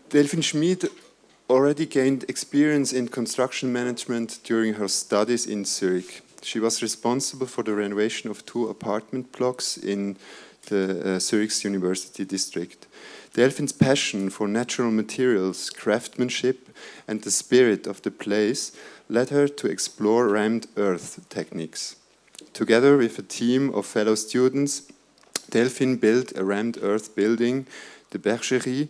Delphine Schmid already gained experience in construction management during her studies in Zurich. She was responsible for the renovation of 2 apartment blocks in the Zurich's University District. Delphine's passion for natural materials, craftsmanship, and the spirit of the place led her to explore rammed earth techniques. Together with a team of fellow students, Delphine built a rammed earth building, the Bergerie,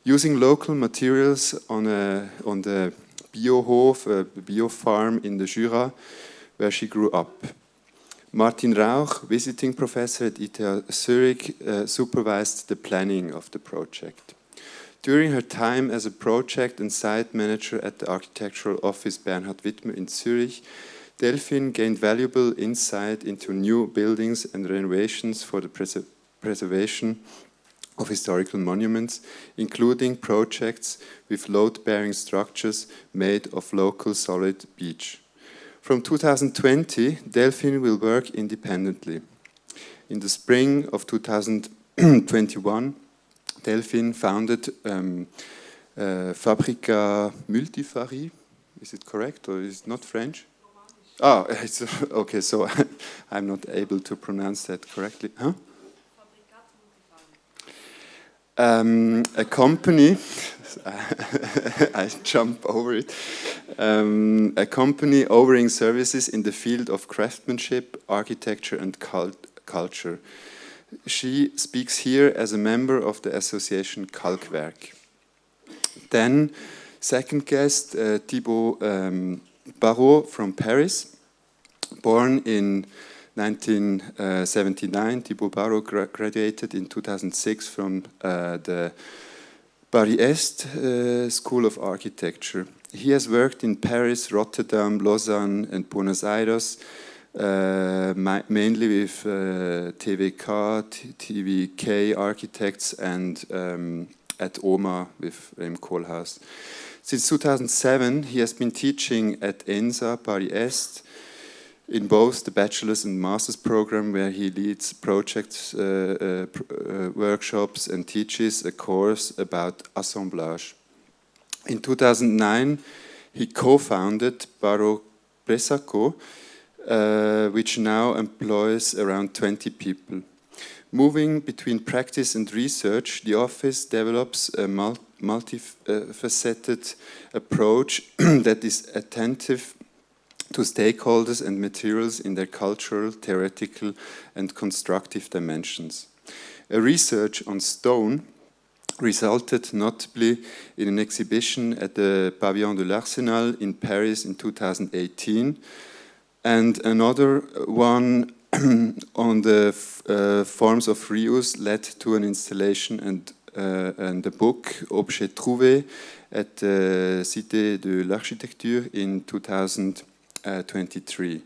using local materials on the Biohof, a bio-farm in the Jura, where she grew up. Martin Rauch, visiting professor at ETH Zurich, supervised the planning of the project. During her time as a project and site manager at the architectural office Bernhard Wittmer in Zurich, Delphine gained valuable insight into new buildings and renovations for the preservation of historical monuments, including projects with load-bearing structures made of local solid beach. From 2020, Delphine will work independently. In the spring of 2021, Delphine founded Fabrica Multifari. Is it correct or is it not French? Oh, it's, okay, so I'm not able to pronounce that correctly. Huh? A company, I jump over it, a company offering services in the field of craftsmanship, architecture and culture. She speaks here as a member of the association Kalkwerk. Then, second guest, Thibaut Barrault from Paris, born in 1979, Thibaut Barrault graduated in 2006 from the Paris School of Architecture. He has worked in Paris, Rotterdam, Lausanne and Buenos Aires, mainly with TVK architects and at OMA with Kollhoff. Since 2007, he has been teaching at ENSA Paris in both the bachelor's and master's program, where he leads projects, workshops and teaches a course about assemblage. In 2009, he co-founded Barrault Pressaco, which now employs around 20 people. Moving between practice and research, the office develops a multifaceted approach that is attentive to stakeholders and materials in their cultural, theoretical, and constructive dimensions. A research on stone resulted notably in an exhibition at the Pavillon de l'Arsenal in Paris in 2018, and another one on the forms of reuse led to an installation and a book, Objets Trouvés, at the Cité de l'Architecture in 2023.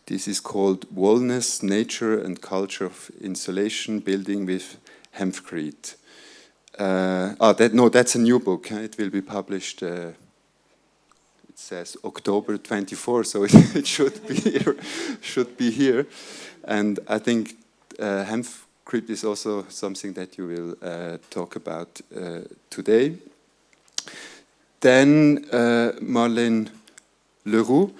This is called Wellness, Nature and Culture of Insulation Building with Hempcrete. That's a new book. It will be published, it says October 24, so it should be here. And I think hempcrete is also something that you will talk about today. Then Marlène Leroux,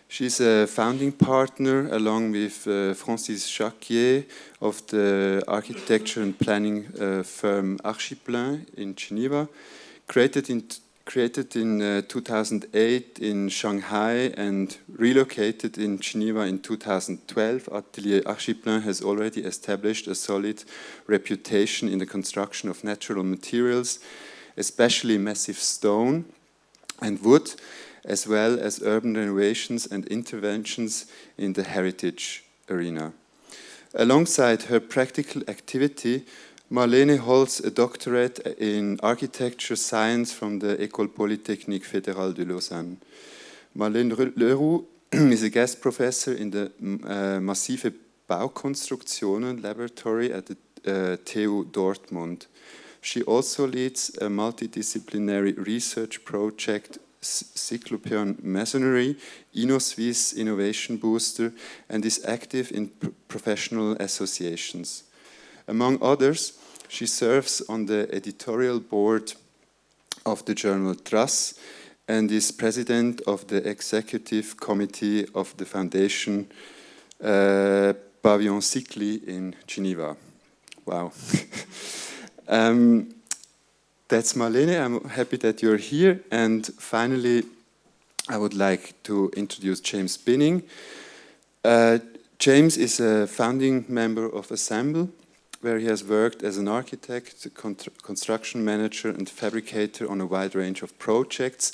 she's a founding partner along with Francis Jacquier of the architecture and planning firm Archiplan in Geneva, created in 2008 in Shanghai and relocated in Geneva in 2012. Atelier Archiplan has already established a solid reputation in the construction of natural materials, especially massive stone and wood, as well as urban renovations and interventions in the heritage arena. Alongside her practical activity, Marlène holds a doctorate in architecture science from the École Polytechnique Fédérale de Lausanne. Marlène Leroux is a guest professor in the Massive Baukonstruktionen Laboratory at the TU Dortmund. She also leads a multidisciplinary research project, Cyclopean Masonry, InnoSwiss Innovation Booster, and is active in professional associations. Among others, She serves on the editorial board of the journal Trace and is president of the executive committee of the Foundation Pavillon Cycli in Geneva. Wow. That's Marlène. I'm happy that you're here. And finally, I would like to introduce James Binning. James is a founding member of Assemble, where he has worked as an architect, construction manager, and fabricator on a wide range of projects,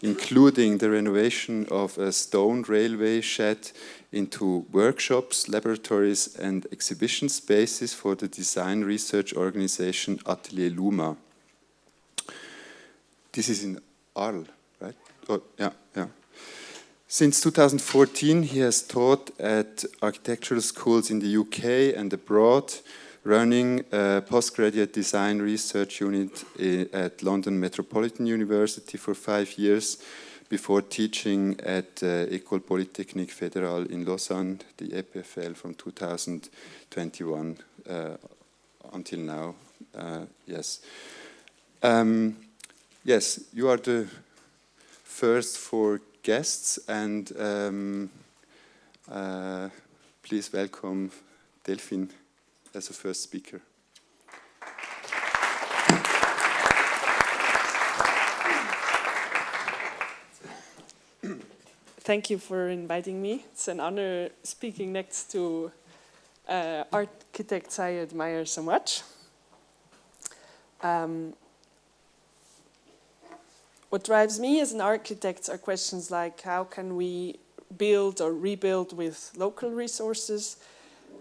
including the renovation of a stone railway shed into workshops, laboratories, and exhibition spaces for the design research organization Atelier Luma. This is in Arles, right? Oh, yeah. Since 2014, he has taught at architectural schools in the UK and abroad, running a postgraduate design research unit at London Metropolitan University for 5 years, before teaching at École Polytechnique Fédérale in Lausanne, the EPFL, from 2021 until now. Yes. Yes, you are the first 4 guests, and please welcome Delphine as a first speaker. Thank you for inviting me. It's an honor speaking next to architects I admire so much. What drives me as an architect are questions like, how can we build or rebuild with local resources?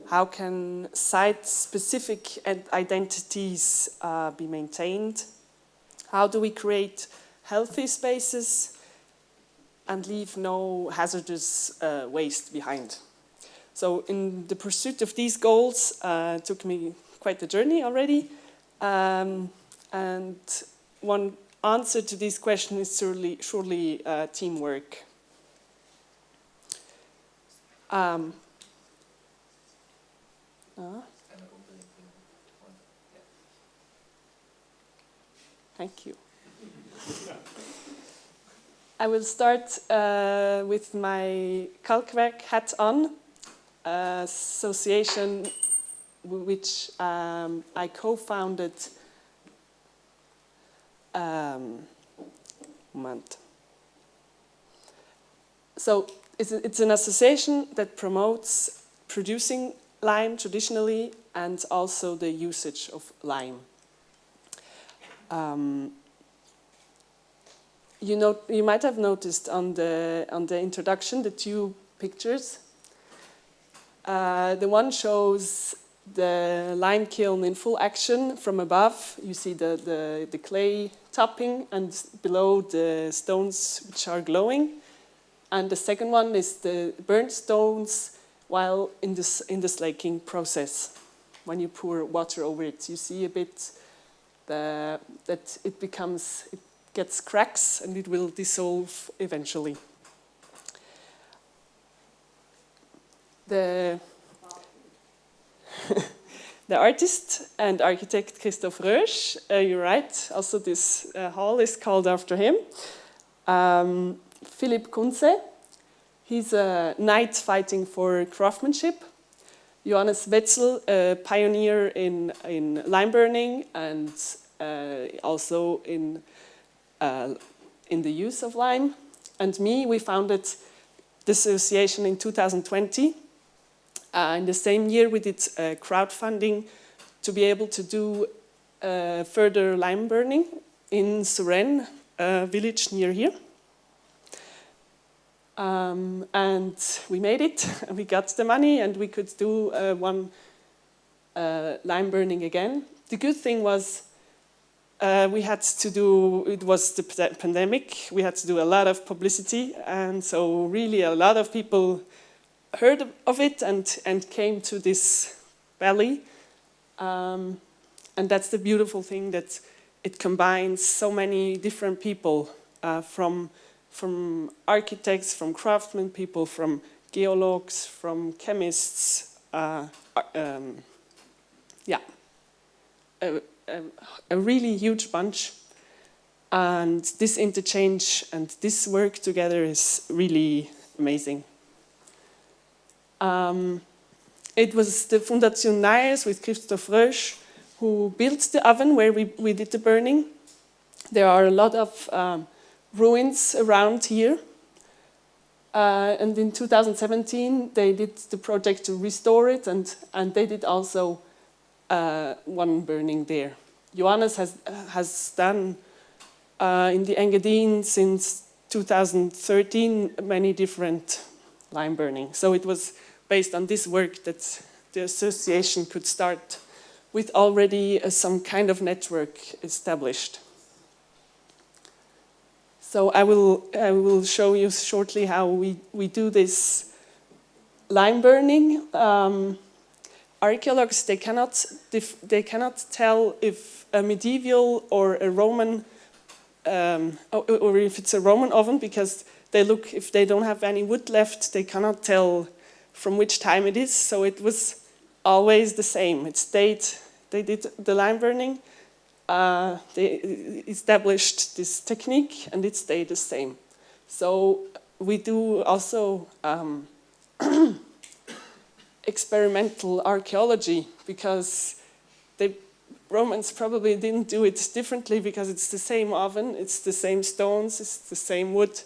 How can site-specific identities be maintained? How do we create healthy spaces and leave no hazardous waste behind? So in the pursuit of these goals, took me quite a journey already. And one answer to this question is surely teamwork. Thank you. I will start with my Kalkwerk hat on, association which I co-founded. So it's an association that promotes producing lime traditionally and also the usage of lime. You might have noticed on the introduction the 2 pictures. The one shows the lime kiln in full action from above. You see the clay topping and below the stones which are glowing. And the second one is the burnt stones while in the slaking process. When you pour water over it, you see a bit that it gets cracks and it will dissolve eventually. The artist and architect Christoph Rösch, you're right, also this hall is called after him. Philipp Kunze, he's a knight fighting for craftsmanship. Johannes Wetzel, a pioneer in lime burning and also in the use of lime. And me, we founded the association in 2020. In the same year, we did crowdfunding to be able to do further lime burning in Suresnes, a village near here. And we made it, we got the money, and we could do one lime burning again. The good thing was it was the pandemic, we had to do a lot of publicity, and so really a lot of people heard of it and came to this valley. And that's the beautiful thing, that it combines so many different people from architects, from craftsmen people, from geologues, from chemists. a really huge bunch. And this interchange and this work together is really amazing. It was the Fundaziun Nairs with Christoph Rösch who built the oven where we did the burning. There are a lot of ruins around here. And in 2017, they did the project to restore it, and they did also one burning there. Johannes has done in the Engadine since 2013 many different lime burning. So it was based on this work that the association could start with already some kind of network established. So I will show you shortly how we do this lime burning. Archaeologists, they cannot tell if a medieval or a Roman or if it's a Roman oven, because they look, if they don't have any wood left, they cannot tell from which time it is. So it was always the same. It stayed. They did the lime burning. They established this technique, and it stayed the same. So we do also experimental archaeology, because the Romans probably didn't do it differently, because it's the same oven, it's the same stones, it's the same wood.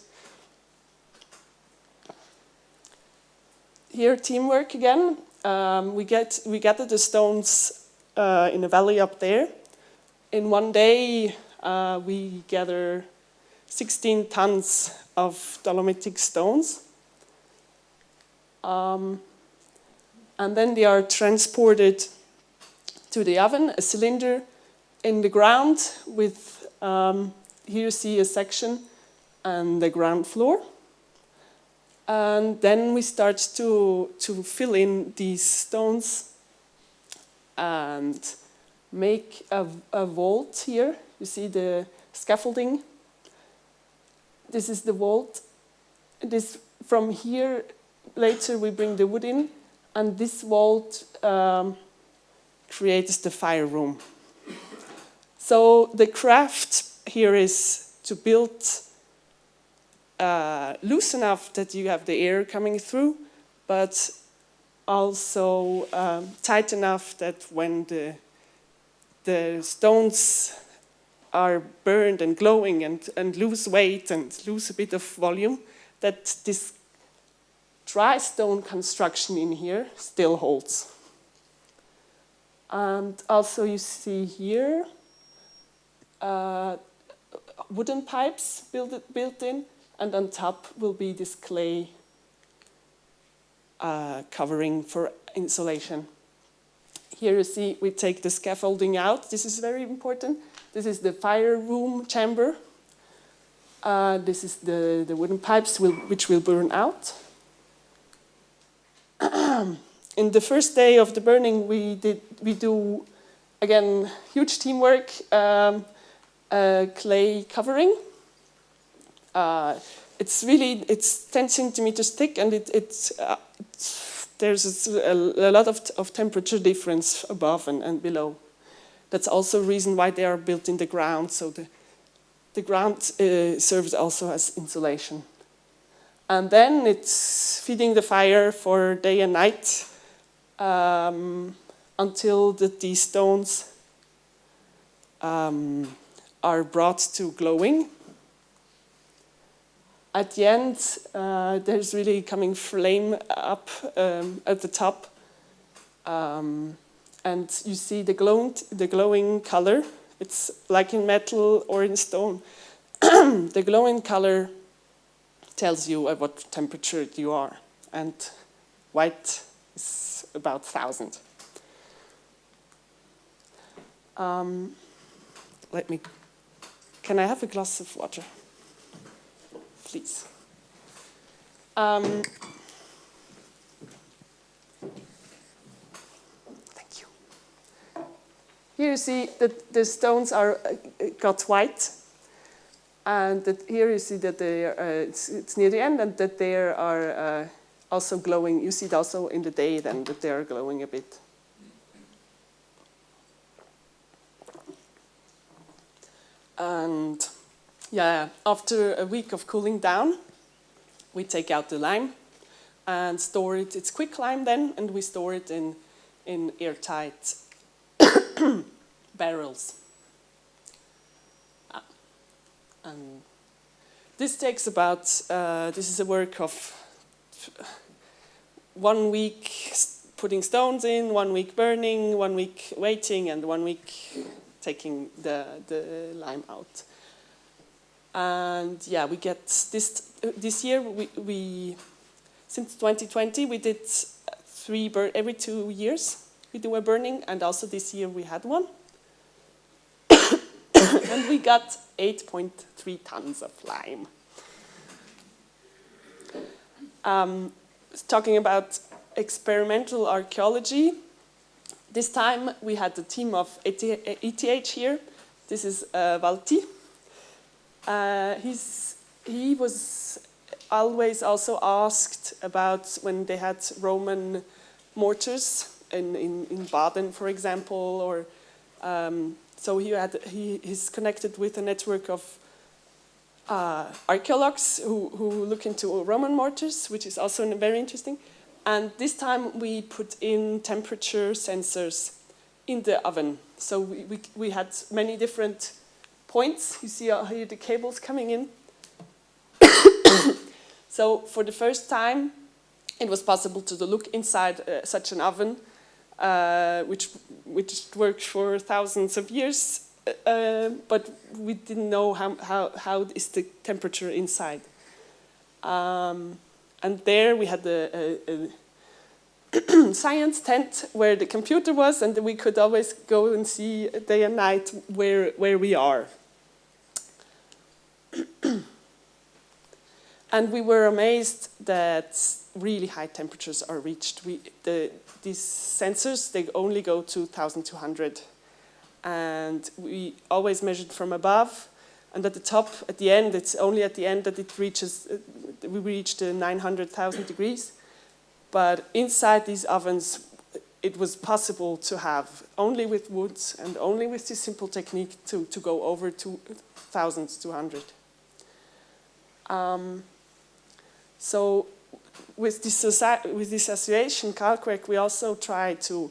Here, teamwork again. We gathered the stones in a valley up there. In one day, we gather 16 tons of dolomitic stones. And then they are transported to the oven, a cylinder in the ground with, here you see a section and the ground floor. And then we start to fill in these stones and make a vault here. You see the scaffolding. This is the vault. This, from here, later we bring the wood in, and this vault creates the fire room. So the craft here is to build loose enough that you have the air coming through, but also tight enough that when the stones are burned and glowing and lose weight and lose a bit of volume, that this dry stone construction in here still holds. And also you see here wooden pipes built in, and on top will be this clay covering for insulation. Here you see we take the scaffolding out. This is very important. This is the fire room chamber. This is the wooden pipes which will burn out. In the first day of the burning, we do again huge teamwork. Clay covering. It's 10 centimeters thick, and there's a lot of temperature difference above and below. That's also a reason why they are built in the ground, so the ground serves also as insulation. And then it's feeding the fire for day and night until these stones are brought to glowing. At the end, there's really coming flame up at the top. And you see the glowing color. It's like in metal or in stone. The glowing color tells you at what temperature you are. And white is about 1,000. Can I have a glass of water? Please. Thank you. Here you see that the stones got white, and here you see that it's near the end, and that they are also glowing. You see it also in the day then that they are glowing a bit. And yeah, after a week of cooling down, we take out the lime and store it. It's quick lime then, and we store it in airtight barrels. And this takes about, this is a work of 1 week putting stones in, 1 week burning, 1 week waiting, and 1 week taking the lime out. And yeah, we get this year, we since 2020, we did every 2 years, we do a burning, and also this year we had one. And we got 8.3 tons of lime. Talking about experimental archaeology, this time we had the team of ETH here. This is Valti. He was always also asked about when they had Roman mortars in Baden, for example, or so he's connected with a network of archaeologues who look into Roman mortars, which is also very interesting. And this time we put in temperature sensors in the oven. So we had many different points. You see here the cables coming in. So for the first time, it was possible to look inside such an oven, which worked for thousands of years, but we didn't know how is the temperature inside. And there we had a science tent where the computer was, and we could always go and see day and night where we are. And we were amazed that really high temperatures are reached. These sensors, they only go to 1,200. And we always measured from above. And at the top, at the end, it's only at the end that it reaches, we reached 900,000 degrees. But inside these ovens, it was possible to have, only with wood and only with this simple technique, to go over 2,200. So with this association, Kalkwerk, we also try to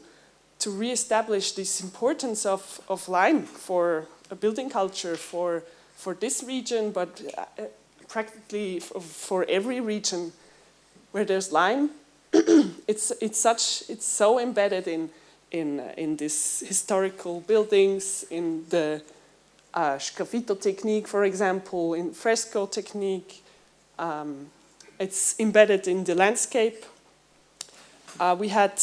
re-establish this importance of lime for a building culture, for this region, but practically for every region where there's lime. It's so embedded in this historical buildings, in the sgraffito technique, for example, in fresco technique. It's embedded in the landscape. We had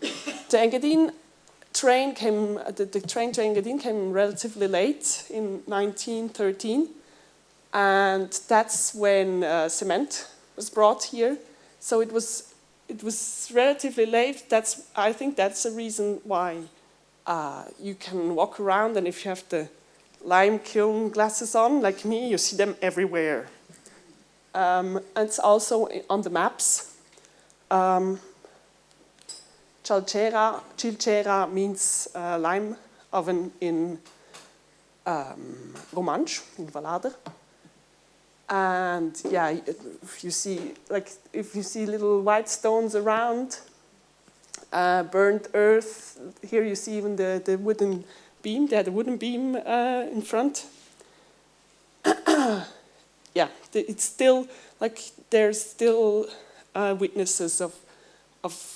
the Engadine train came. The train to Engadine came relatively late in 1913, and that's when cement was brought here. So it was relatively late. I think that's the reason why you can walk around, and if you have the lime kiln glasses on, like me, you see them everywhere. And it's also on the maps. Cilcera means lime oven in Romansch, in Valader. And yeah, if you see little white stones around, burnt earth. Here you see even the wooden beam. They had a wooden beam in front. Yeah, it's still there's still witnesses of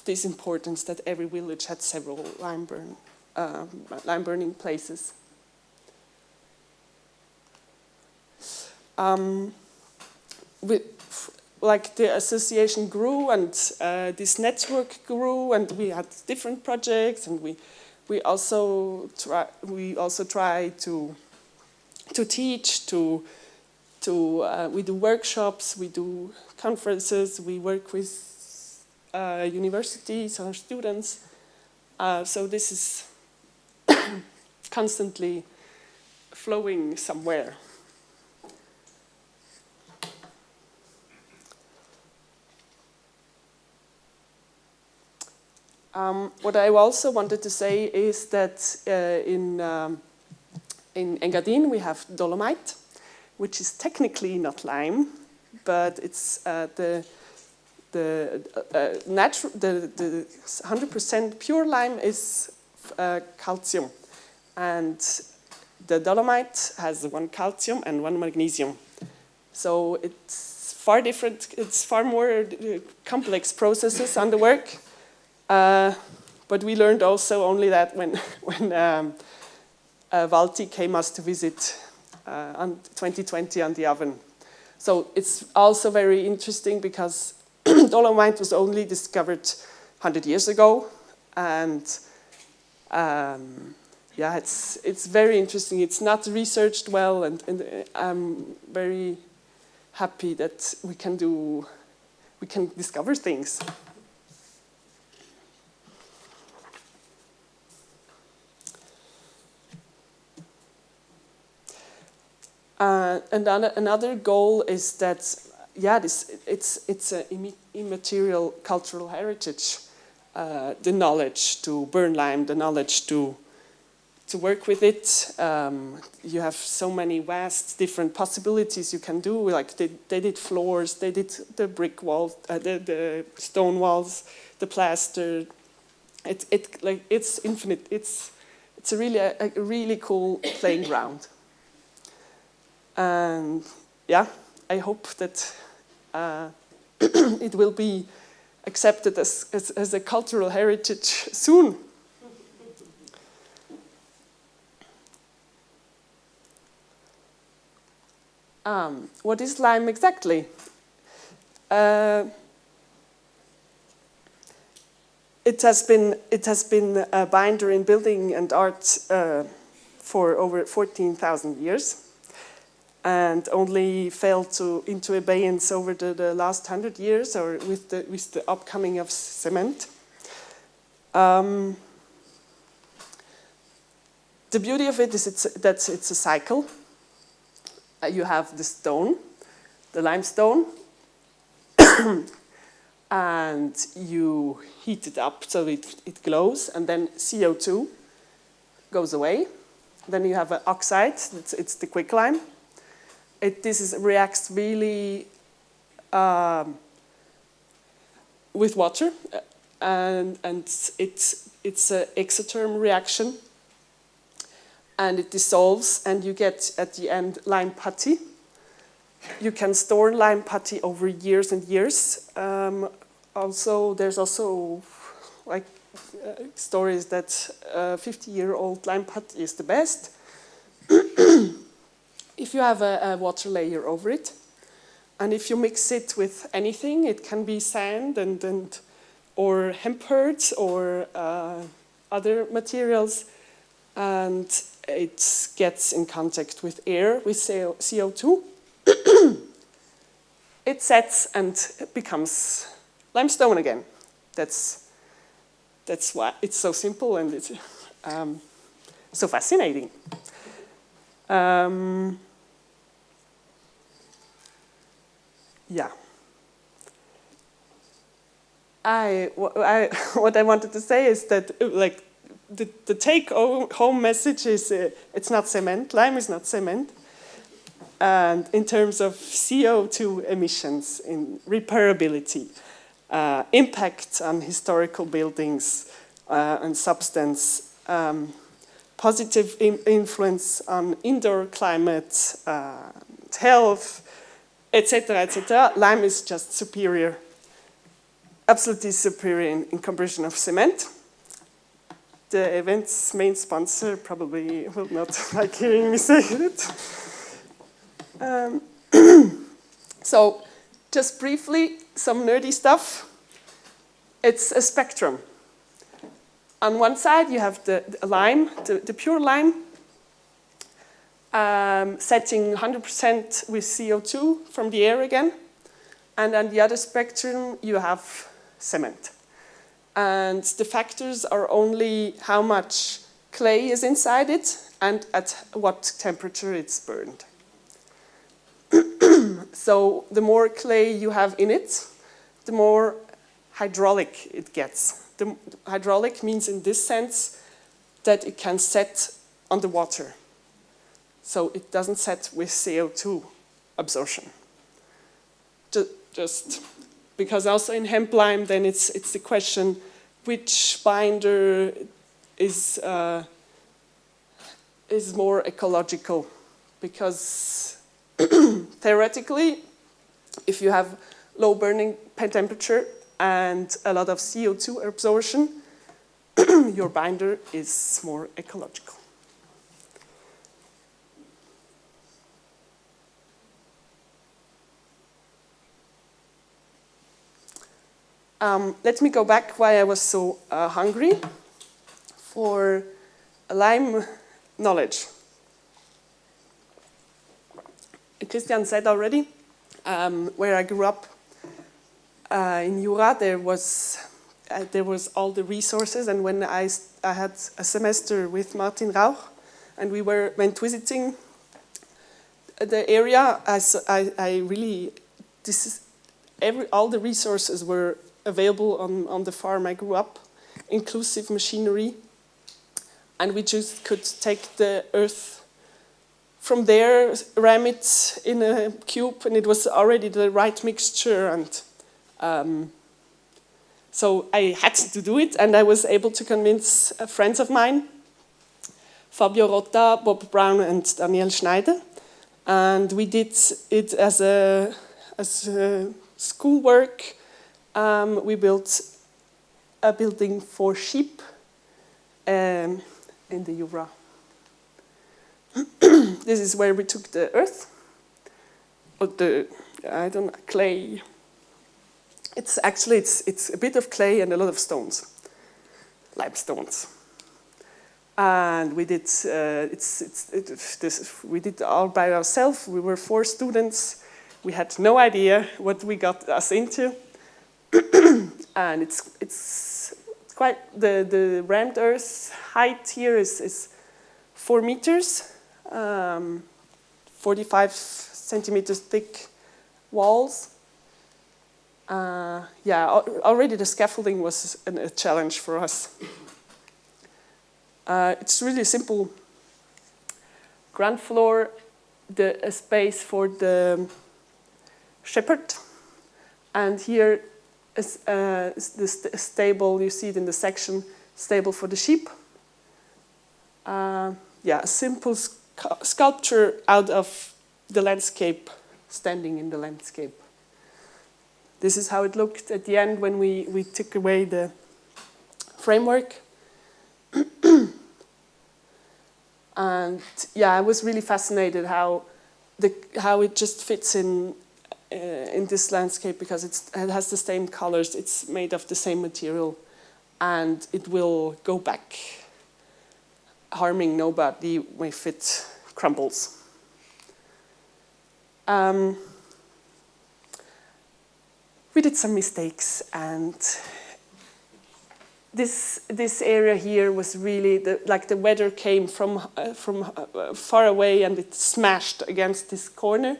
this importance that every village had several lime burning places. The association grew, and this network grew, and we had different projects, and we also try to teach, we do workshops, we do conferences, we work with universities or students. So this is constantly flowing somewhere. What I also wanted to say is that In Engadine, we have dolomite, which is technically not lime, but it's the 100% pure lime is calcium, and the dolomite has 1 calcium and 1 magnesium. So it's far different. It's far more complex processes on the work. But we learned also only that when Valti came us to visit on 2020 on the oven. So it's also very interesting because dolomite was only discovered 100 years ago, and yeah, it's very interesting. It's not researched well, and I'm very happy that we can discover things. And another goal is that, yeah, it's an immaterial cultural heritage. The knowledge to burn lime, the knowledge to work with it. You have so many vast different possibilities you can do. Like they did floors, they did the brick walls, the stone walls, the plaster. It's infinite. It's a really cool playing ground. And yeah, I hope that it will be accepted as a cultural heritage soon. What is lime exactly? It has been a binder in building and art for over 14,000 years, and only fell into abeyance over the last 100 years, or with the upcoming of cement. The beauty of it is that it's a cycle. You have the stone, the limestone, and you heat it up so it glows, and then CO2 goes away. Then you have an oxide, it's the quicklime. This reacts really with water, and it's an exotherm reaction, and it dissolves, and you get at the end lime putty. You can store lime putty over years and years. There's also like stories that 50-year-old lime putty is the best. If you have a water layer over it, and if you mix it with anything, it can be sand or hemp herds or other materials, and it gets in contact with air, with CO2. It sets and it becomes limestone again. That's why it's so simple, and it's so fascinating. Yeah. What I wanted to say is that like the take-home message is it's not cement. Lime is not cement. And in terms of CO2 emissions, in repairability, impact on historical buildings and substance, positive influence on indoor climate, health, etc., etc. Lime is just superior, absolutely superior in comparison of cement. The event's main sponsor probably will not like hearing me say it. So, just briefly, some nerdy stuff. It's a spectrum. On one side, you have the lime, the pure lime, setting 100% with CO2 from the air again. And on the other spectrum, you have cement. And the factors are only how much clay is inside it and at what temperature it's burned. So the more clay you have in it, the more hydraulic it gets. The hydraulic means in this sense that it can set on the water. so it doesn't set with CO2 absorption. Just because also in hemp lime, then it's the question which binder is more ecological, because theoretically, if you have low burning temperature and a lot of CO2 absorption, your binder is more ecological. Let me go back why I was so hungry for lime knowledge. Christian said already, where I grew up in Jura, there was all the resources, and when I had a semester with Martin Rauch, and we went visiting the area, I really all the resources were available on the farm I grew up, inclusive machinery, and we just could take the earth from there, ram it in a cube, and it was already the right mixture, and so I had to do it, and I was able to convince friends of mine, Fabio Rotta, Bob Brown, and Daniel Schneider, and we did it as a schoolwork. We built a building for sheep in the Jura. This is where we took the earth, or clay. It's actually it's a bit of clay and a lot of stones, limestones. And we did we did all by ourselves. We were 4 students. We had no idea what we got us into. And it's quite the rammed earth height here is 4 meters, 45 centimeters thick walls. Already the scaffolding was a challenge for us. It's really simple. Ground floor, a space for the shepherd, and here is the stable. You see it in the section, stable for the sheep. A simple sculpture out of the landscape, standing in the landscape. This is how it looked at the end when we took away the framework. And I was really fascinated how it just fits in this landscape, because it has the same colors, it's made of the same material, and it will go back, harming nobody if it crumbles. We did some mistakes, and this area here was really the weather came from far away, and it smashed against this corner.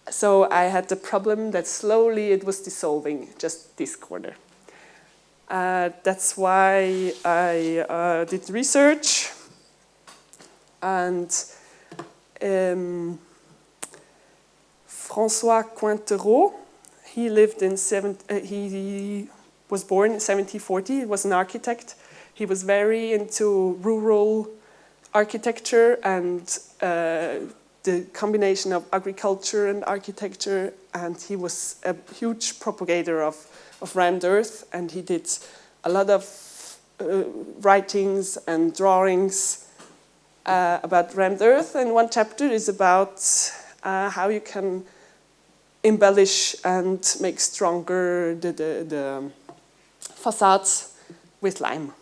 So I had the problem that slowly it was dissolving, just this corner. That's why I did research, and François Cointereau, he lived in he was born in 1740. He was an architect. He was very into rural architecture and the combination of agriculture and architecture, and he was a huge propagator of rammed earth, and he did a lot of writings and drawings about rammed earth, and one chapter is about how you can embellish and make stronger the facades with lime.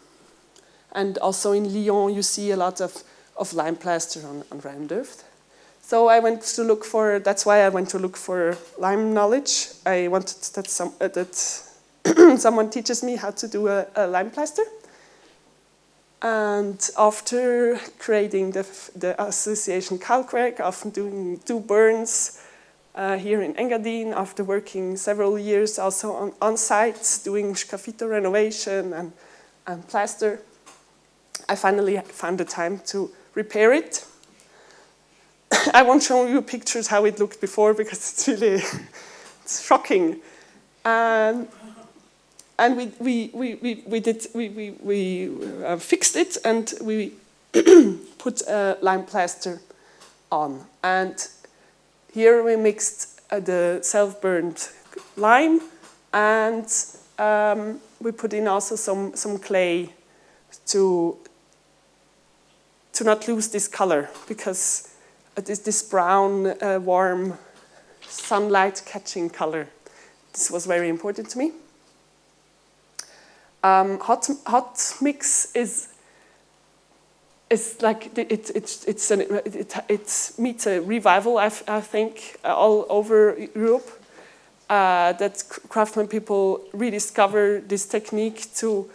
And also in Lyon you see a lot of lime plaster on rammed earth. So I went to look for, that's why I went to look for lime knowledge. I wanted that someone teaches me how to do a lime plaster. And after creating the association Kalkwerk, after doing 2 burns here in Engadine, after working several years also on site, doing scaffito renovation and plaster, I finally found the time to repair it. I won't show you pictures how it looked before because it's really it's shocking. And we fixed it and we put a lime plaster on. And here we mixed the self-burned lime and we put in also some clay to not lose this color, because this brown, warm, sunlight-catching color. This was very important to me. Hot mix is like it meets a revival, I think, all over Europe. That craftsman people rediscover this technique to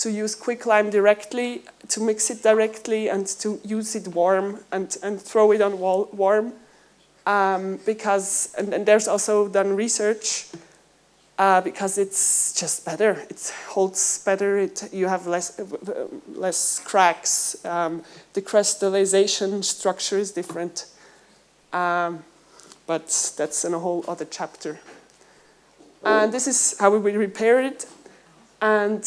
use quicklime directly, to mix it directly, and to use it warm and throw it on wall warm. Because and there's also done research because it's just better. It holds better. You have less cracks. The crystallization structure is different. But that's in a whole other chapter. And this is how we repair it. And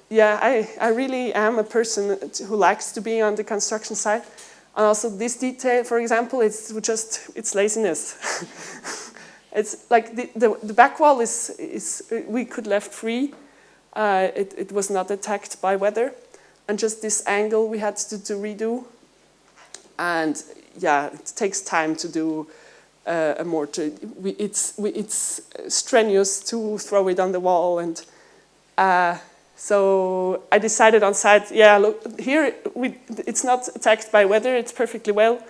yeah, I really am a person who likes to be on the construction site. And also this detail, for example, it's laziness. It's like the back wall is we could left free. It was not attacked by weather. And just this angle we had to redo. And yeah, it takes time to do a mortar. It's strenuous to throw it on the wall, and so I decided on site. Yeah, look here. It's not attacked by weather. It's perfectly well,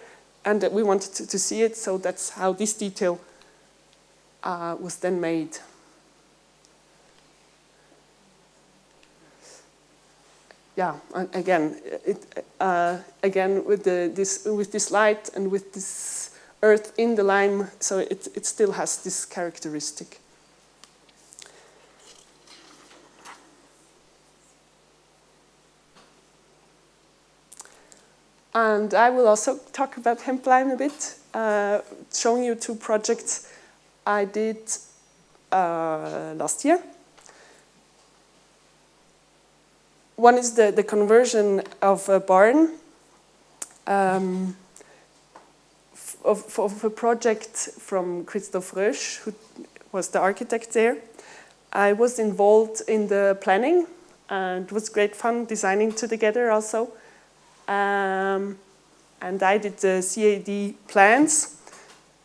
and we wanted to see it. So that's how this detail was then made. Yeah, and again with this light and with this earth in the lime, so it still has this characteristic. And I will also talk about hemp lime a bit, showing you two projects I did last year. One is the conversion of a barn of a project from Prof, who was the architect there. I was involved in the planning, and it was great fun designing together also. And I did the CAD plans.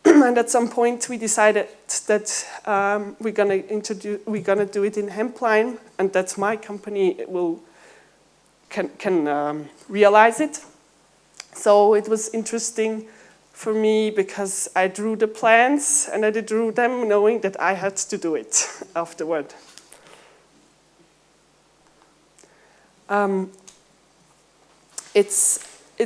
And at some point we decided that we're gonna do it in hemp lime, and that my company can realize it. So it was interesting for me because I drew the plans and I drew them knowing that I had to do it afterward. It's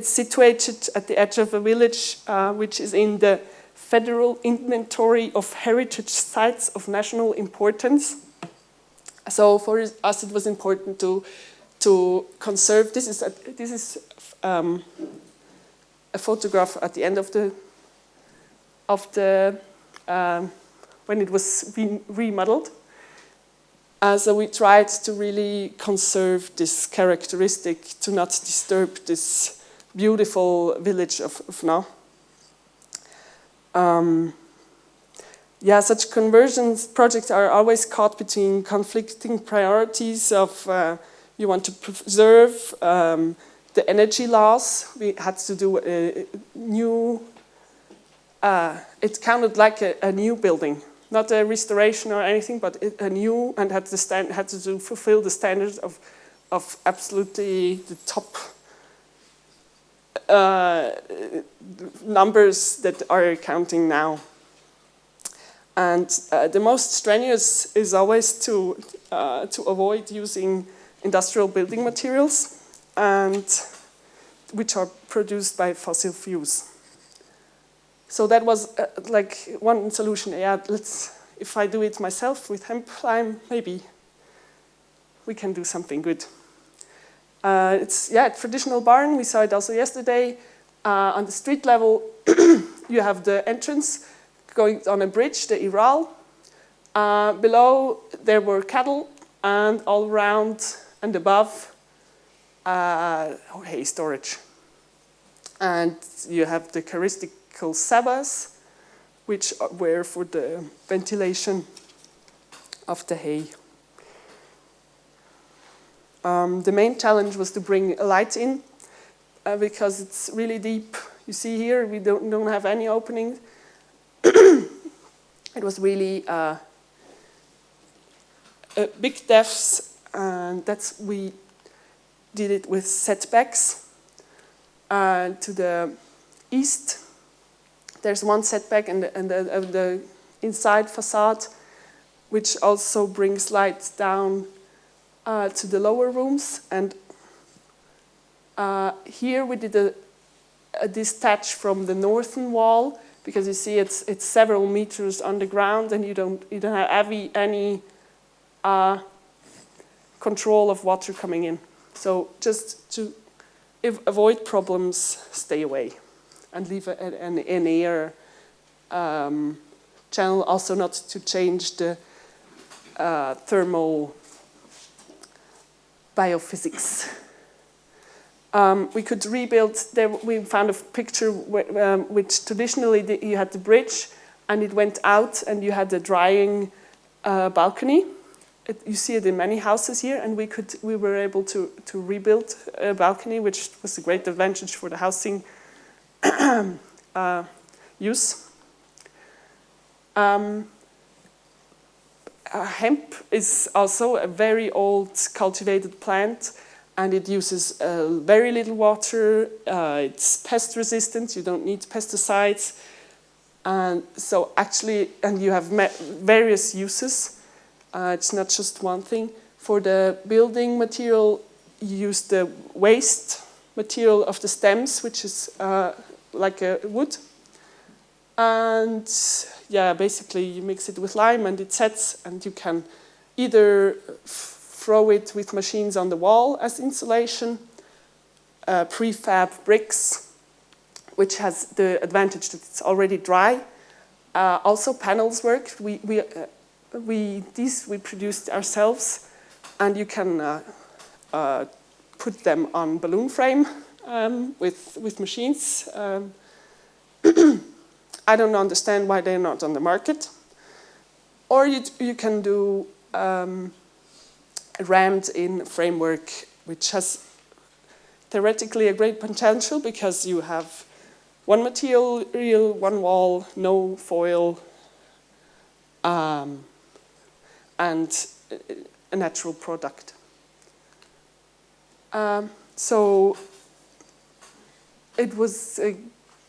situated at the edge of a village which is in the Federal Inventory of Heritage Sites of National Importance. So for us it was important to conserve. This is a photograph at the end of the when it was remodeled. So we tried to really conserve this characteristic, to not disturb this beautiful village of Na. Such conversions projects are always caught between conflicting priorities of you want to preserve the energy loss. We had to do a new, it counted like a new building, not a restoration or anything, but a new, and had to fulfill the standards of absolutely the top numbers that are counting now. And the most strenuous is always to avoid using industrial building materials, and which are produced by fossil fuels. So that was like one solution. Yeah, if I do it myself with hemp lime, maybe we can do something good. It's a traditional barn. We saw it also yesterday. On the street level, you have the entrance going on a bridge, the Iral. Below, there were cattle, and all around and above, hay storage. And you have the characteristical sabas, which were for the ventilation of the hay. The main challenge was to bring a light in, because it's really deep. You see here, we don't have any opening. It was really big depths, and we did it with setbacks. To the east, there's one setback and the inside facade, which also brings light down to the lower rooms. And here we did a detach from the northern wall, because you see it's several meters underground, and you don't have any control of water coming in. So just to avoid problems, stay away and leave an air channel, also not to change the thermal biophysics. We could rebuild, we found a picture which traditionally you had the bridge and it went out and you had a drying balcony. You see it in many houses here, and we were able to rebuild a balcony, which was a great advantage for the housing use. Hemp is also a very old cultivated plant, and it uses very little water. It's pest resistant. You don't need pesticides, and so actually, and you have various uses. It's not just one thing. For the building material, you use the waste material of the stems, which is like a wood. And yeah, basically you mix it with lime and it sets, and you can either throw it with machines on the wall as insulation, prefab bricks, which has the advantage that it's already dry. Also panels work. These we produced ourselves, and you can put them on balloon frame with machines. I don't understand why they're not on the market. Or you can do rammed-in framework, which has theoretically a great potential because you have one material, one wall, no foil, and a natural product. So it was a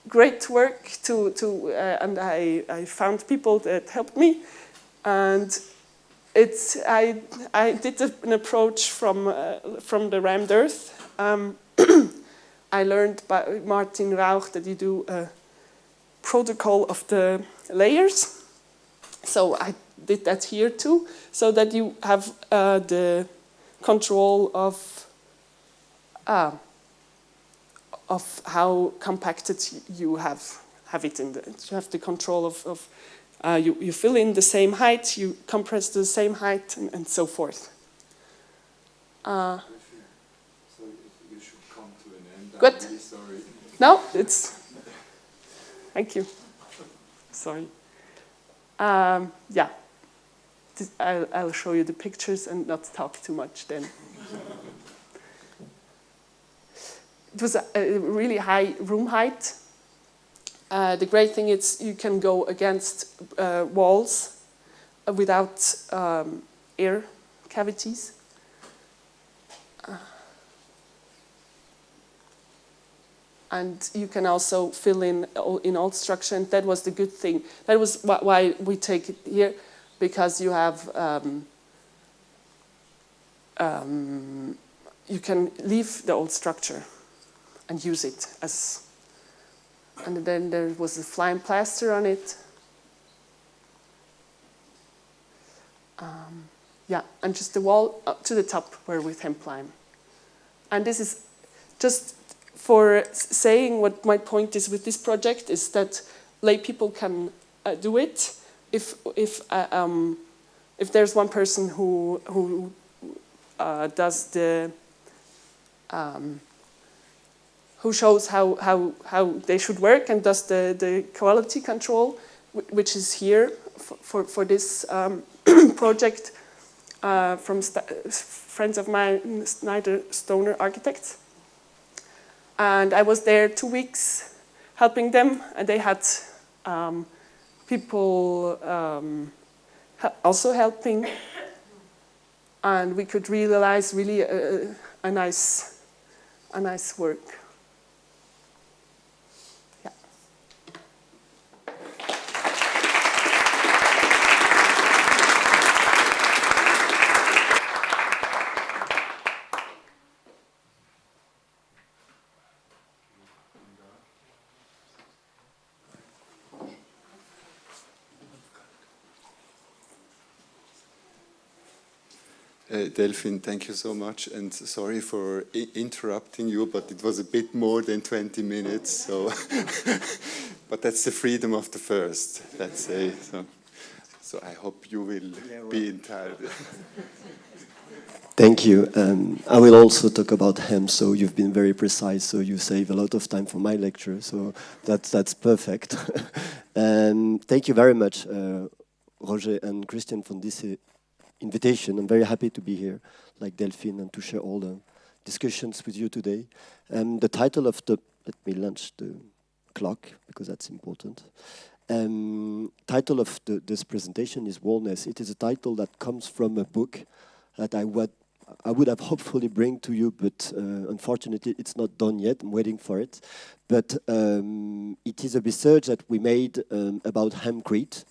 great work and I found people that helped me, and I did an approach from the rammed earth. I learned by Martin Rauch that you do a protocol of the layers. So I did that here too, so that you have the control of how compacted you have it in the. You have the control of you fill in the same height, you compress the same height, and so forth. So you should come to an end. Good. I'm really sorry. No, it's. Thank you. Sorry. Yeah. I'll show you the pictures and not talk too much then. It was a really high room height. The great thing is you can go against walls without air cavities. And you can also fill in old structure, and that was the good thing. That was why we take it here, because you have you can leave the old structure and use it as. And then there was a flying plaster on it. Yeah, and just the wall up to the top were with hemp lime. And this is just for saying what my point is with this project is that lay people can do it if there's one person who does the who shows how they should work and does the quality control, which is here for this project from friends of mine, Snyder Stoner Architects. And I was there 2 weeks helping them, and they had people also helping, and we could realize really a nice work. Delphine, thank you so much, and sorry for interrupting you, but it was a bit more than 20 minutes, so but that's the freedom of the first, let's say. So I hope you will be entitled. Thank you. I will also talk about hemp, so you've been very precise, so you save a lot of time for my lecture, so that's perfect. Thank you very much, Roger and Christian, for this invitation. I'm very happy to be here, like Delphine, and to share all the discussions with you today. The title of the, let me launch the clock, because that's important. Title of this presentation is Wellness. It is a title that comes from a book that I would have hopefully bring to you, but unfortunately it's not done yet. I'm waiting for it. But it is a research that we made about hempcrete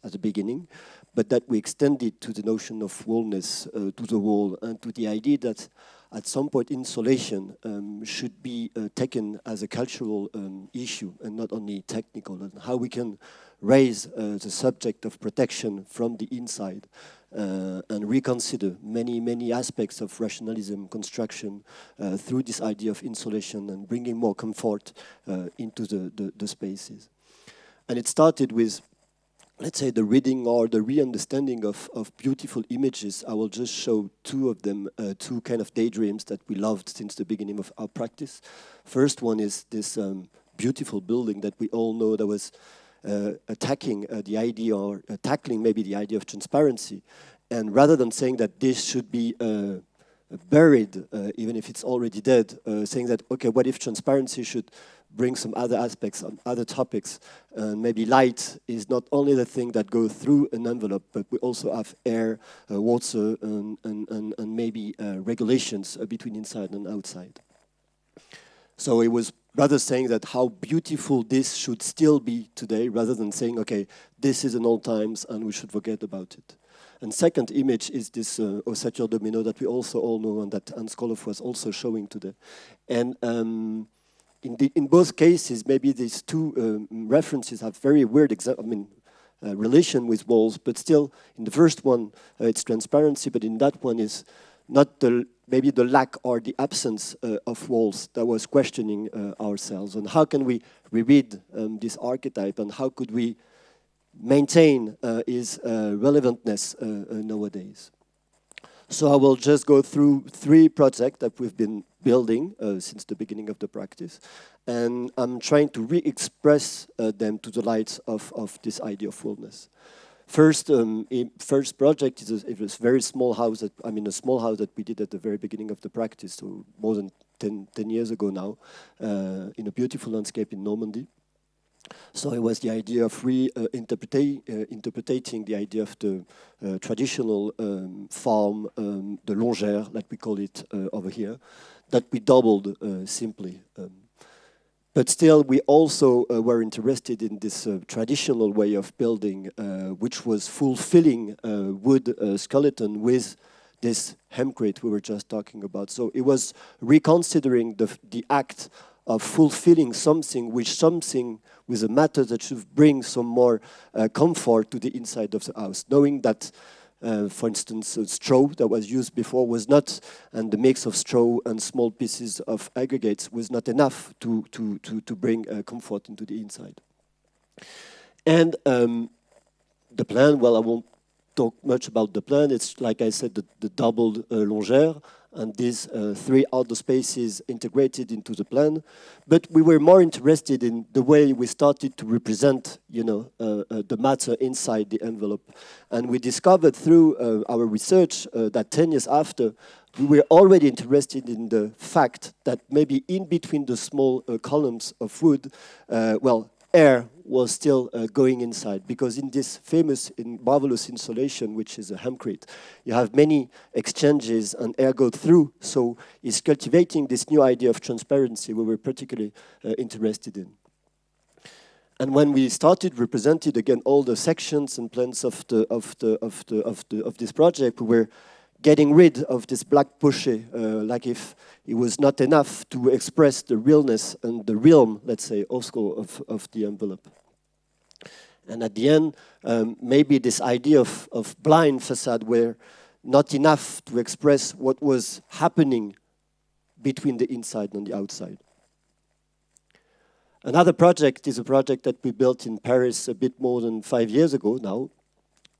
at the beginning, but that we extended to the notion of wellness, to the wall, and to the idea that at some point insulation should be taken as a cultural issue and not only technical, and how we can raise the subject of protection from the inside and reconsider many aspects of rationalism construction through this idea of insulation and bringing more comfort into the spaces. And it started with, let's say, the reading or the re-understanding of beautiful images. I will just show two of them, two kind of daydreams that we loved since the beginning of our practice. First one is this beautiful building that we all know that was attacking the idea, or tackling maybe the idea of transparency. And rather than saying that this should be buried, even if it's already dead, saying that, okay, what if transparency should bring some other aspects, other topics. Maybe light is not only the thing that goes through an envelope, but we also have air, water, and maybe regulations between inside and outside. So it was rather saying that how beautiful this should still be today, rather than saying, okay, this is an old times and we should forget about it. And second image is this ossature domino that we also all know, and that Kollhoff was also showing today. And in both cases, maybe these two references have very weird relation with walls, but still, in the first one, it's transparency, but in that one is not maybe the lack or the absence of walls that was questioning ourselves. And how can we reread this archetype, and how could we maintain its relevantness nowadays? So I will just go through 3 projects that we've been building since the beginning of the practice, and I'm trying to re-express them to the light of this idea of wellness. First project is a very small house a small house that we did at the very beginning of the practice, so more than 10 years ago now, in a beautiful landscape in Normandy. So it was the idea of interpreting the idea of the traditional farm, the longère, like we call it over here, that we doubled simply. But still, we also were interested in this traditional way of building, which was fulfilling wood skeleton with this hempcrete we were just talking about. So it was reconsidering the act of fulfilling something with a matter that should bring some more comfort to the inside of the house, knowing that For instance, straw that was used before was not, and the mix of straw and small pieces of aggregates was not enough to bring comfort into the inside. And the plan, well, I won't talk much about the plan. It's, like I said, the doubled longère, and these 3 outdoor spaces integrated into the plan. But we were more interested in the way we started to represent, the matter inside the envelope. And we discovered through our research that 10 years after, we were already interested in the fact that maybe in between the small columns of wood, air was still going inside, because in this famous, marvelous insulation, which is a hempcrete, you have many exchanges and air go through, so it's cultivating this new idea of transparency we were particularly interested in. And when we started representing again all the sections and plans of this project, we were getting rid of this black poché, like if it was not enough to express the realness and the realm, let's say, also of the envelope. And at the end, maybe this idea of blind facade were not enough to express what was happening between the inside and the outside. Another project is a project that we built in Paris a bit more than 5 years ago now,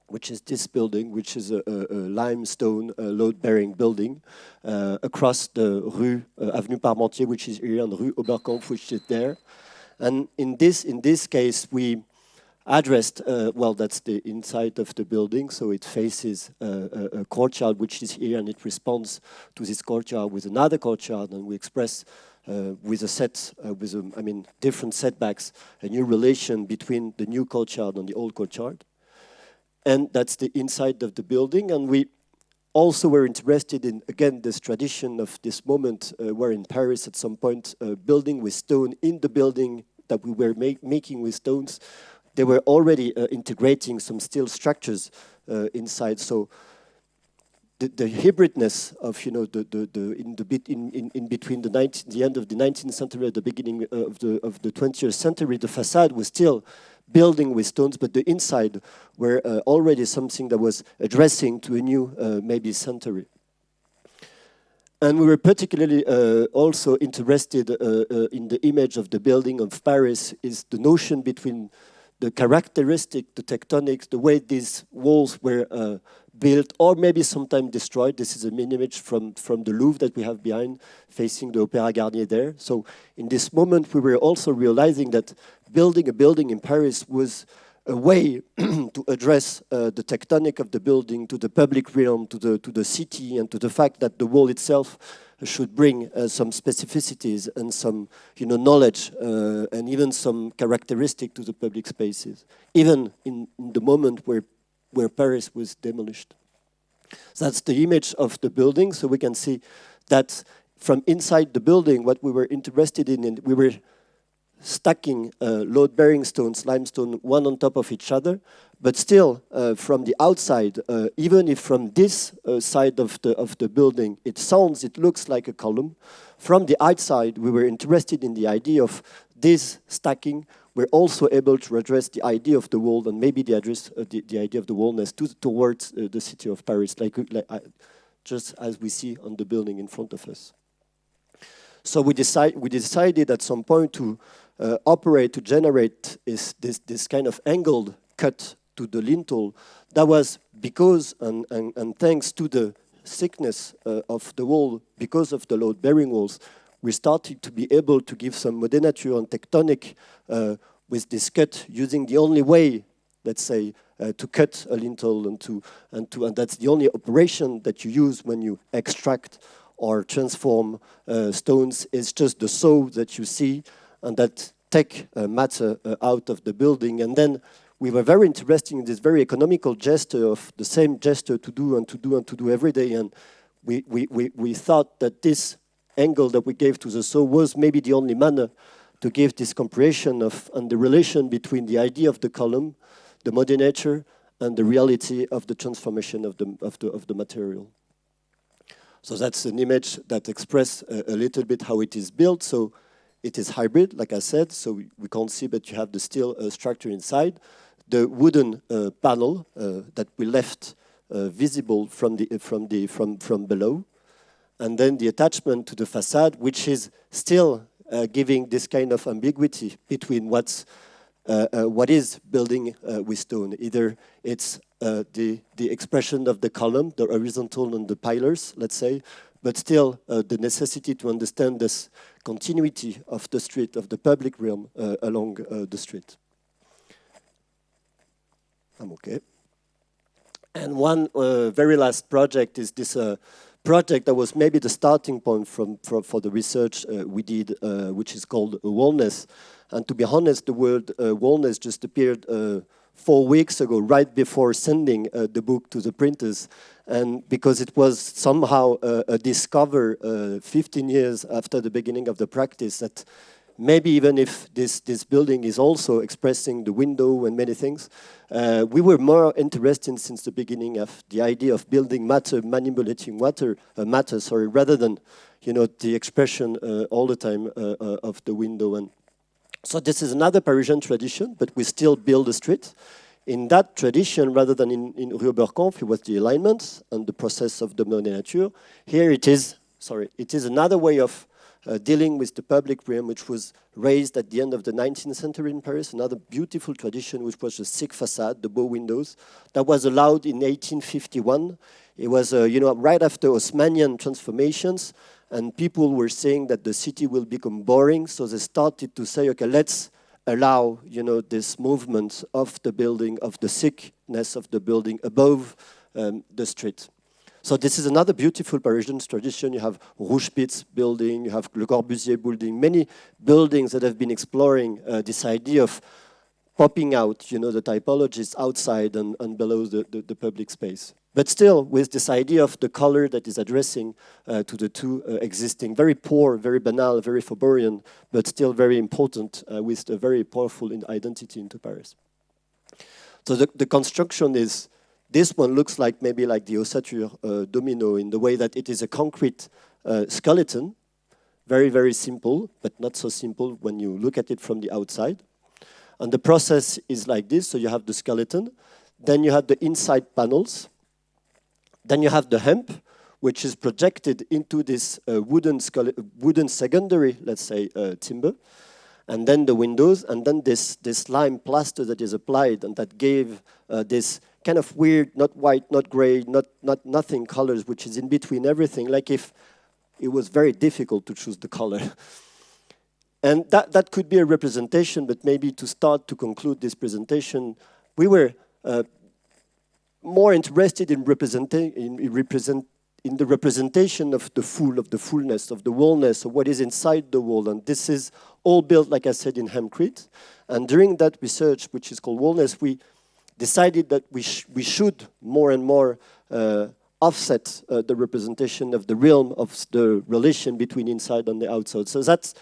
which is this building, which is a limestone load-bearing building across the Rue Avenue Parmentier, which is here, and Rue Oberkampf, which is there. And in this case, we addressed, that's the inside of the building, so it faces a courtyard, which is here, and it responds to this courtyard with another courtyard, and we express with a set, different setbacks, a new relation between the new courtyard and the old courtyard. And that's the inside of the building. And we also were interested in, again, this tradition of this moment where in Paris at some point, building with stone in the building that we were making with stones, they were already integrating some steel structures inside. So the hybridness of, in between the end of the 19th century and the beginning of the 20th century, the facade was still building with stones, but the inside were already something that was addressing to a new, maybe century. And we were particularly also interested in the image of the building of Paris, is the notion between the characteristic, the tectonics, the way these walls were built, or maybe sometimes destroyed. This is an image from the Louvre that we have behind, facing the Opéra Garnier there. So in this moment, we were also realizing that building a building in Paris was a way to address the tectonic of the building to the public realm, to the city, and to the fact that the wall itself should bring some specificities and some knowledge and even some characteristic to the public spaces, even in the moment where Paris was demolished. So that's the image of the building. So we can see that from inside the building, what we were interested in we were stacking load-bearing stones, limestone, one on top of each other, but still from the outside, even if from this side of the building, it looks like a column, from the outside, we were interested in the idea of this stacking. We're also able to address the idea of the wall and maybe the idea of the wallness towards the city of Paris, just as we see on the building in front of us. So we decided at some point to generate this kind of angled cut to the lintel. That was because, and thanks to the thickness of the wall, because of the load-bearing walls, we started to be able to give some modenature and tectonic with this cut, using the only way, let's say, to cut a lintel and that's the only operation that you use when you extract or transform stones. Is just the saw that you see and that take matter out of the building. And then we were very interested in this very economical gesture of the same gesture to do every day. And we thought that this angle that we gave to the saw was maybe the only manner to give this comparison of and the relation between the idea of the column, the modenature, and the reality of the transformation of the material. So that's an image that expresses a little bit how it is built. So it is hybrid, like I said, so we can't see, but you have the steel structure inside. The wooden panel that we left visible from below, and then the attachment to the facade, which is still giving this kind of ambiguity between what is building with stone. Either it's the expression of the column, the horizontal and the pillars, let's say, but still the necessity to understand this continuity of the street, of the public realm along the street. I'm okay. And one very last project is this project that was maybe the starting point for the research we did, which is called wallness. And to be honest, the word wallness just appeared 4 weeks ago, right before sending the book to the printers. And because it was somehow a discover 15 years after the beginning of the practice, that maybe even if this building is also expressing the window and many things, we were more interested since the beginning of the idea of building matter, manipulating matter, rather than, you know, the expression all the time of the window. And so this is another Parisian tradition, but we still build a street. In that tradition, rather than in Rue Oberkampf, it was the alignment and the process of the Moderne Nature. Here it is another way of dealing with the public realm, which was raised at the end of the 19th century in Paris, another beautiful tradition, which was the thick facade, the bow windows, that was allowed in 1851. It was, right after Haussmannian transformations, and people were saying that the city will become boring, so they started to say, okay, let's allow, this movement of the building, of the thickness of the building above the street. So this is another beautiful Parisian tradition. You have Rouge-Spitz building, you have Le Corbusier building, many buildings that have been exploring this idea of popping out, the typologies outside and below the public space. But still, with this idea of the color that is addressing to the two existing, very poor, very banal, very Faubourian, but still very important, with a very powerful identity into Paris. So the construction is, this one looks like maybe like the ossature domino in the way that it is a concrete skeleton, very, very simple, but not so simple when you look at it from the outside. And the process is like this, so you have the skeleton, then you have the inside panels, then you have the hemp, which is projected into this wooden secondary, let's say, timber, and then the windows, and then this lime plaster that is applied, and that gave this kind of weird, not white, not gray, nothing colors, which is in between everything, like if it was very difficult to choose the color. And that could be a representation, but maybe to start to conclude this presentation, we were more interested in the representation of the fullness, of the wallness, of what is inside the wall. And this is all built, like I said, in hempcrete. And during that research, which is called wallness, we decided that we should more and more offset the representation of the realm of the relation between inside and the outside. So that's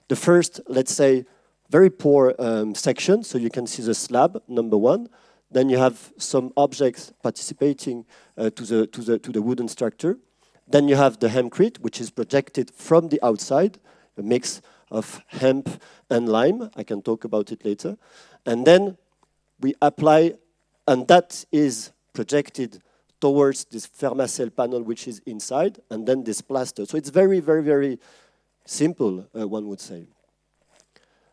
the first, let's say, very poor section. So you can see the slab, number one. Then you have some objects participating to the wooden structure. Then you have the hempcrete, which is projected from the outside, a mix of hemp and lime. I can talk about it later. And then we apply, and that is projected towards this fermacell panel, which is inside, and then this plaster. So it's very, very, very simple, one would say.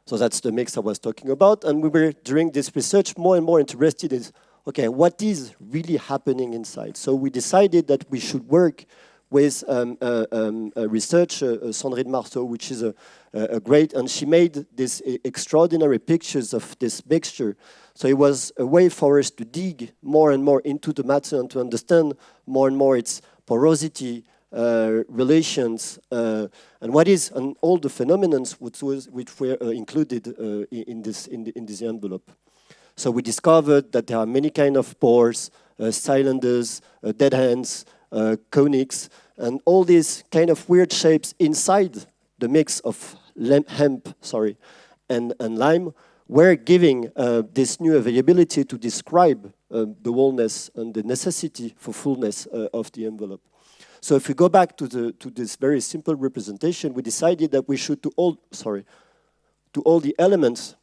So that's the mix I was talking about. And we were, during this research, more and more interested in, okay, what is really happening inside? So we decided that we should work with a researcher, Sandrine Marceau, which is a great, and she made these extraordinary pictures of this mixture. So it was a way for us to dig more and more into the matter and to understand more and more its porosity, relations, and what is, and all the phenomena which were included in this envelope. So we discovered that there are many kind of pores, cylinders, dead ends, conics, and all these kind of weird shapes inside the mix of hemp, and lime, were giving this new availability to describe the wallness and the necessity for fullness of the envelope. So if we go back to this very simple representation, we decided that we should to all the elements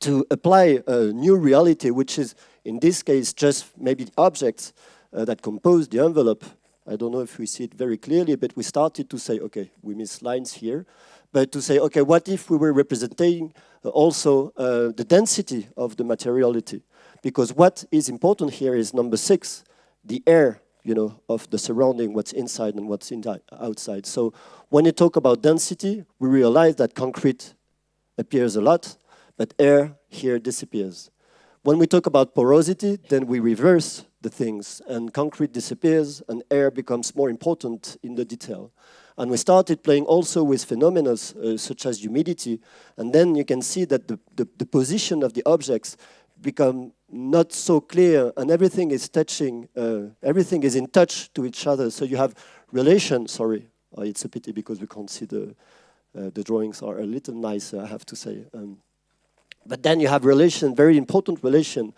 to apply a new reality, which is in this case just maybe objects, that compose the envelope. I don't know if we see it very clearly, but we started to say, okay, we miss lines here, but to say, okay, what if we were representing also the density of the materiality? Because what is important here is number 6, the air, you know, of the surrounding, what's inside and what's outside. So when you talk about density, we realize that concrete appears a lot, but air here disappears. When we talk about porosity, then we reverse the things, and concrete disappears, and air becomes more important in the detail. And we started playing also with phenomena such as humidity, and then you can see that the position of the objects become not so clear, and everything is touching, everything is in touch to each other. So you have relation, sorry, it's a pity because we can't see the drawings are a little nicer, I have to say. But then you have relation, very important relation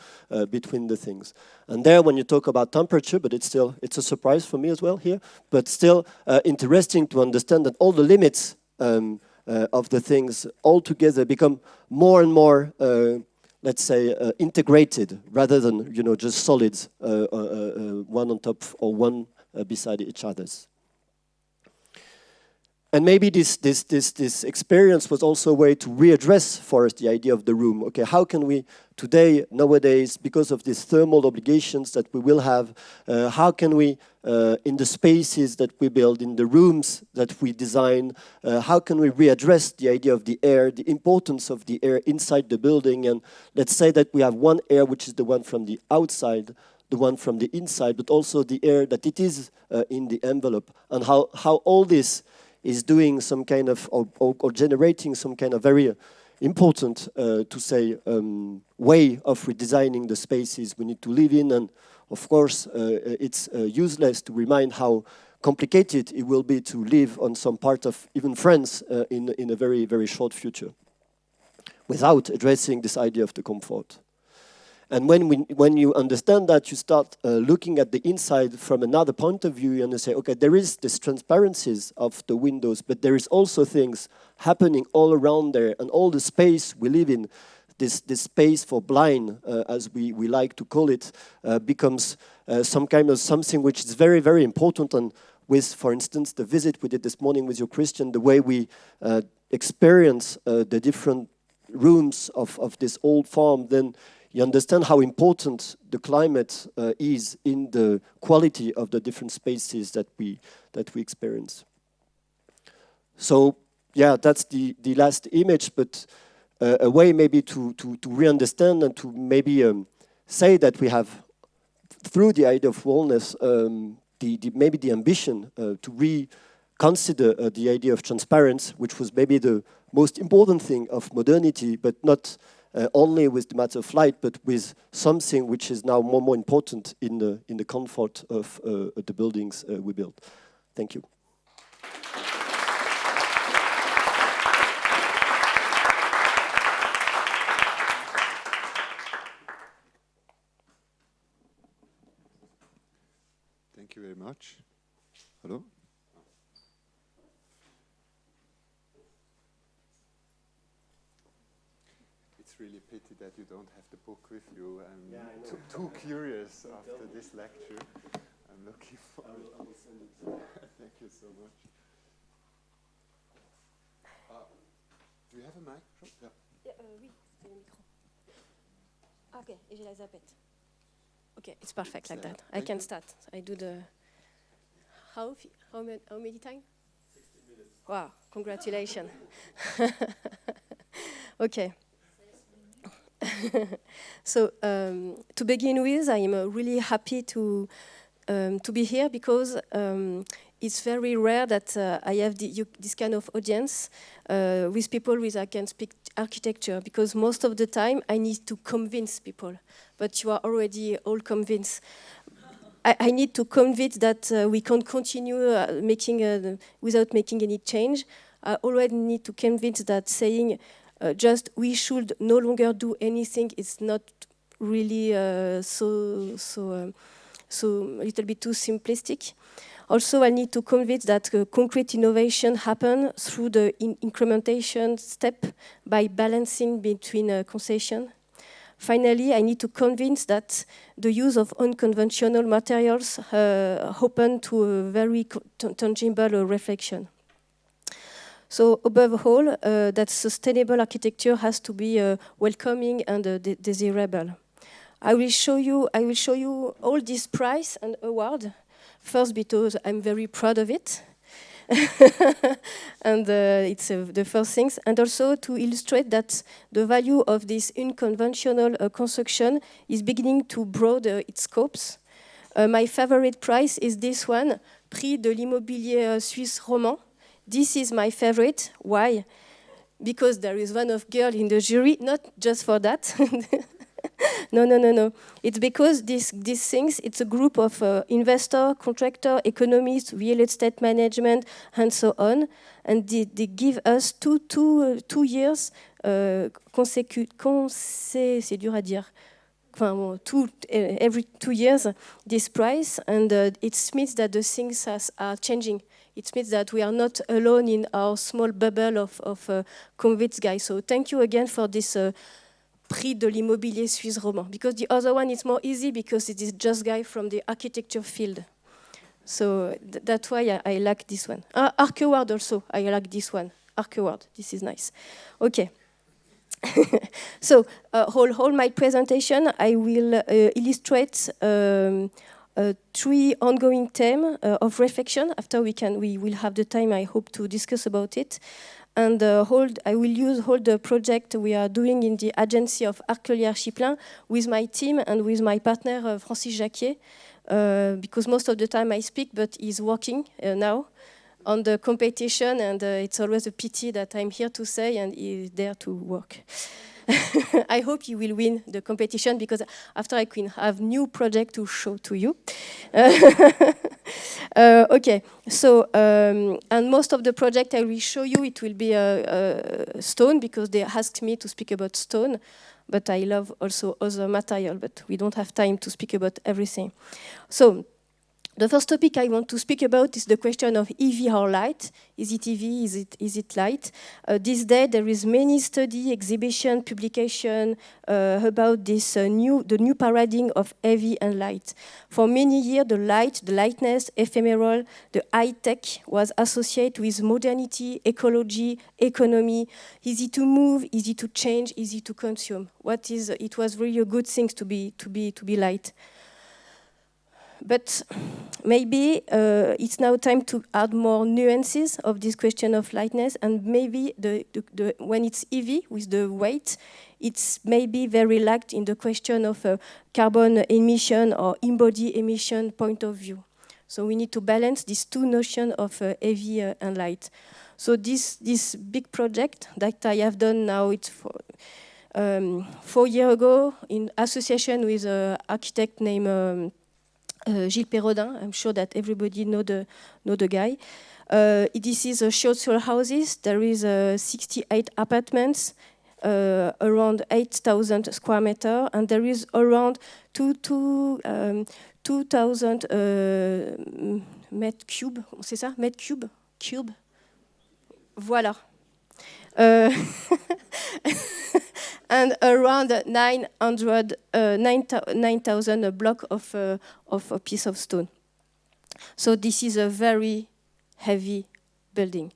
between the things. And there, when you talk about temperature, but it's a surprise for me as well here, but still interesting to understand that all the limits of the things all together become more and more, let's say, integrated rather than, you know, just solids, one on top or one beside each other's. And maybe this experience was also a way to readdress for us the idea of the room. Okay, how can we today, nowadays, because of these thermal obligations that we will have, how can we, in the spaces that we build, in the rooms that we design, how can we readdress the idea of the air, the importance of the air inside the building? And let's say that we have one air, which is the one from the outside, the one from the inside, but also the air that it is in the envelope, and how all this is doing some kind of, or generating some kind of very important, to say, way of redesigning the spaces we need to live in. And of course, it's useless to remind how complicated it will be to live on some part of even France in a very, very short future, without addressing this idea of the comfort. And when you understand that, you start looking at the inside from another point of view, and you say, okay, there is this transparencies of the windows, but there is also things happening all around there, and all the space we live in, this space for blind, as we like to call it, becomes some kind of something which is very, very important. And with, for instance, the visit we did this morning with your Christian, the way we experience the different rooms of this old farm, then you understand how important the climate is in the quality of the different spaces that we experience. So, yeah, that's the last image, but a way maybe to re-understand and to maybe say that we have, through the idea of wellness, maybe the ambition to reconsider the idea of transparency, which was maybe the most important thing of modernity, but not only with the matter of light, but with something which is now more important in the comfort of the buildings we build. Thank you. Thank you very much. Hello. It's really a pity that you don't have the book with you. I'm too curious after this lecture. I'm looking for it. I will send it. Thank you so much. Do you have a microphone? Oui, c'est le micro. Okay, et j'ai la zapette. Okay, it's perfect like that. I can start. I do the... How many time? 60 minutes. Wow, congratulations. Okay. So to begin with, I'm really happy to be here because it's very rare that I have this kind of audience with people with I can speak architecture, because most of the time I need to convince people, but you are already all convinced. I need to convince that we can't continue without making any change. I already need to convince that saying just we should no longer do anything is not really so a little bit too simplistic. Also, I need to convince that concrete innovation happen through the incrementation step by balancing between concession. finally, I need to convince that the use of unconventional materials open to a very tangible reflection. So above all, that sustainable architecture has to be welcoming and desirable. I will show you all this prize and award. First, because I'm very proud of it. And it's the first things. And also to illustrate that the value of this unconventional construction is beginning to broaden its scopes. My favorite prize is this one, Prix de l'immobilier suisse roman. This is my favorite. Why? Because there is one of girl in the jury, not just for that. No. It's because these things, it's a group of investor, contractor, economists, real estate management, and so on. And they give us two years c'est dur à dire. Every 2 years, this price, and it means that the things are changing. It means that we are not alone in our small bubble of convinced guys. So thank you again for this Prix de l'immobilier suisse roman, because the other one is more easy because it is just guy from the architecture field. So that's why I like this one. Arc Award also, I like this one. Arc Award, this is nice. Okay. So whole my presentation, I will illustrate 3 ongoing themes of reflection. After we will have the time, I hope, to discuss about it. And I will use all the project we are doing in the agency of Atelier Archiplan with my team and with my partner Francis Jacquier, because most of the time I speak, but he's working now on the competition, and it's always a pity that I'm here to say and he's there to work. I hope you will win the competition, because after I can have new project to show to you. Okay, so and most of the project I will show you, it will be stone, because they asked me to speak about stone, but I love also other material, but we don't have time to speak about everything. So the first topic I want to speak about is the question of EV or light. Is it EV? Is it light? This day there is many study, exhibition, publication about this the new paradigm of heavy and light. For many years, the lightness, ephemeral, the high tech was associated with modernity, ecology, economy, easy to move, easy to change, easy to consume. It was really a good thing to be light. But maybe it's now time to add more nuances of this question of lightness, and maybe when it's EV with the weight, it's maybe very lacked in the question of carbon emission or embodied emission point of view. So we need to balance these two notions of heavy and light. So this big project that I have done now, it's for 4 years ago in association with an architect named Gilles Perrodin. I'm sure that everybody know the guy. This is a social houses. There is 68 apartments, around 8,000 square meters, and there is around 2,000 mètres cubes. C'est ça, mètres cubes, cube. Voilà. And around 9,000 block of a piece of stone. So this is a very heavy building.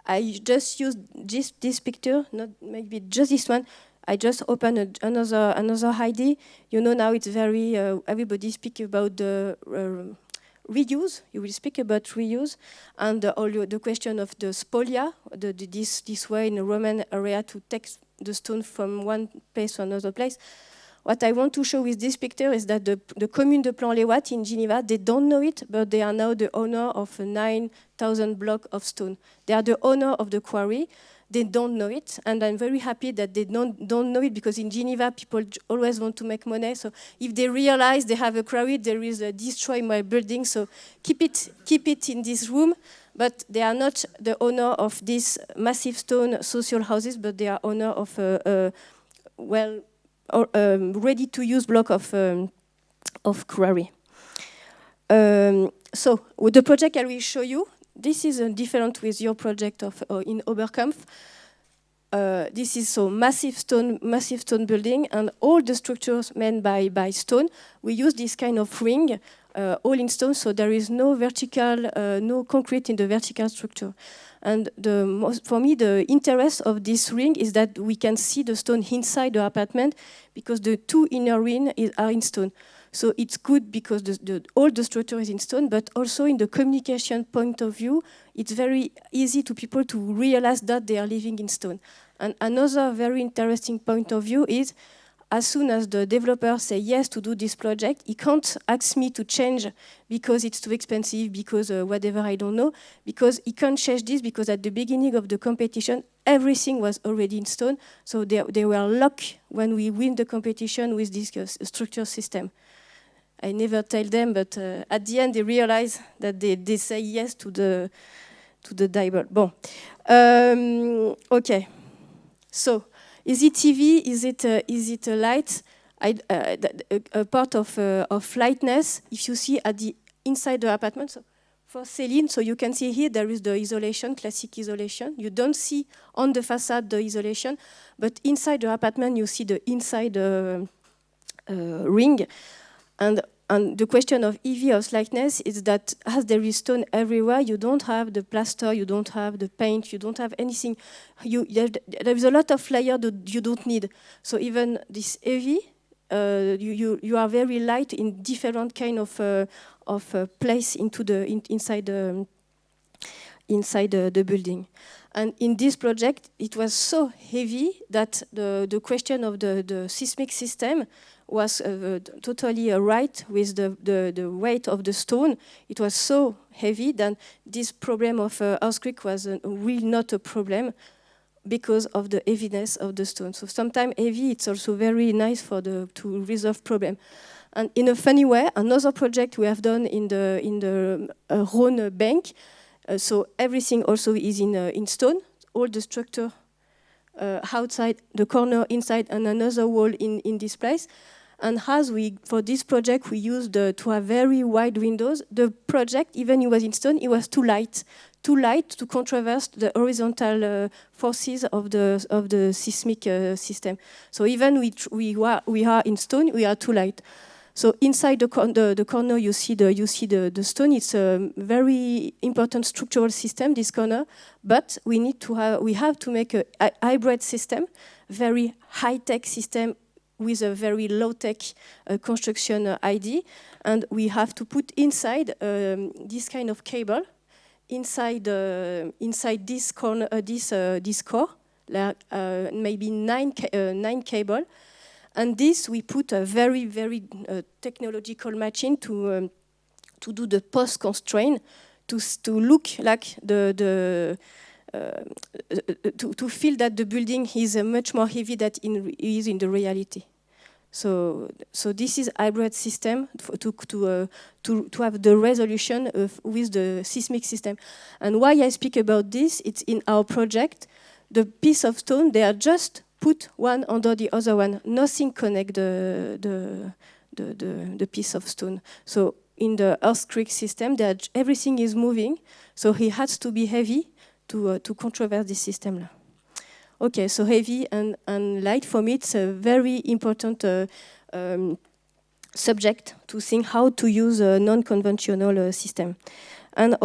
I just used this picture, not maybe just this one. I just opened another ID. You know, now it's very everybody speak about the reuse. You will speak about reuse, and all the question of the spolia. This way in the Roman area to take the stone from one place to another place. What I want to show with this picture is that the Commune de Plan-les-Ouates in Geneva, they don't know it, but they are now the owner of 9,000 blocks of stone. They are the owner of the quarry. They don't know it, and I'm very happy that they don't know it, because in Geneva, people always want to make money. So if they realize they have a quarry, there is a destroy my building. So keep it in this room. But they are not the owner of these massive stone social houses, but they are owner of ready-to-use block of quarry. So with the project, I will show you. This is different with your project in Oberkampf. this is so massive stone building, and all the structures made by stone. We use this kind of ring, all in stone, so there is no vertical, no concrete in the vertical structure. And for me, the interest of this ring is that we can see the stone inside the apartment, because the two inner rings are in stone. So it's good because all the structure is in stone, but also in the communication point of view, it's very easy to people to realize that they are living in stone. And another very interesting point of view is, as soon as the developer say yes to do this project, he can't ask me to change because it's too expensive, because whatever, I don't know, because he can't change this, because at the beginning of the competition, everything was already in stone. So they were locked when we win the competition with this structure system. I never tell them, but at the end they realize that they say yes to the diver. Bon, okay. So, is it TV? Is it a light? A part of lightness. If you see at the inside the apartment. So for ceiling, so you can see here there is the isolation, classic isolation. You don't see on the facade the isolation, but inside the apartment you see the inside ring. And the question of EV of lightness is that as there is stone everywhere, you don't have the plaster, you don't have the paint, you don't have anything. There is a lot of layer that you don't need. So even this heavy, you are very light in different kind of place into inside the building. And in this project, it was so heavy that the question of the seismic system was totally right with the weight of the stone. It was so heavy that this problem of earthquake was really not a problem because of the heaviness of the stone. So sometimes heavy, it's also very nice to resolve problem. And in a funny way, another project we have done in the Rhône bank. So everything also is in stone. All the structure outside, the corner inside, and another wall in this place. And as for this project, we used to have very wide windows. The project, even it was in stone, it was too light to contraverse the horizontal forces of the seismic system. So even we are in stone, we are too light. So inside the corner, you see the stone. It's a very important structural system, this corner. But we have to make a hybrid system, very high-tech system with a very low-tech construction ID, and we have to put inside this kind of cable inside this corner, this core, like maybe nine cable. And this we put a very, very technological machine to do the post constraint, to look like to feel that the building is much more heavy than it is in the reality. So this is hybrid system to have the resolution with the seismic system. And why I speak about this? It's in our project. The piece of stone, they are just put one under the other one. Nothing connect the piece of stone. So in the earthquake system, everything is moving. So he has to be heavy to controverse this system. Okay, so heavy and light, for me, it's a very important subject to think how to use a non-conventional system. And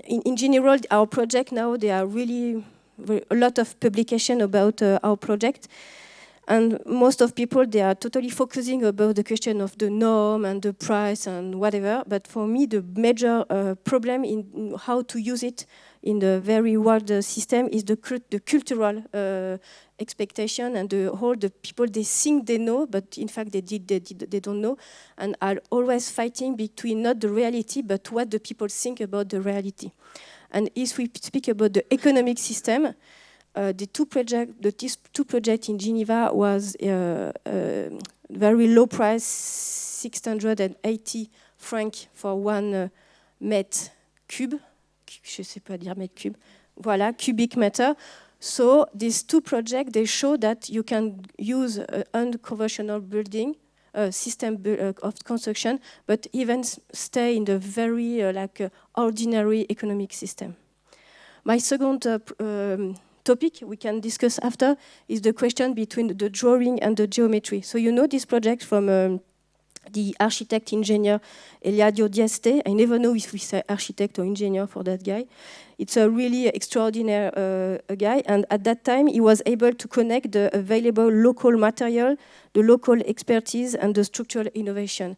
in general, our project now, there are really a lot of publication about our project. And most of people, they are totally focusing about the question of the norm and the price and whatever. But for me, the major problem in how to use it in the very world system is the cultural expectation and the people, they think they know, but in fact they don't know, and are always fighting between not the reality, but what the people think about the reality. And if we speak about the economic system, the two projects in Geneva was very low price, 680 francs for 1 mètre cube. Je sais pas dire mètre cube. Voilà, cubic meter. So these two projects, they show that you can use an unconventional building system of construction, but even stay in the very ordinary economic system. My second topic we can discuss after is the question between the drawing and the geometry. So you know this project from the architect engineer Eliadio Dieste. I never know if we say architect or engineer for that guy. It's a really extraordinary guy, and at that time he was able to connect the available local material, the local expertise, and the structural innovation.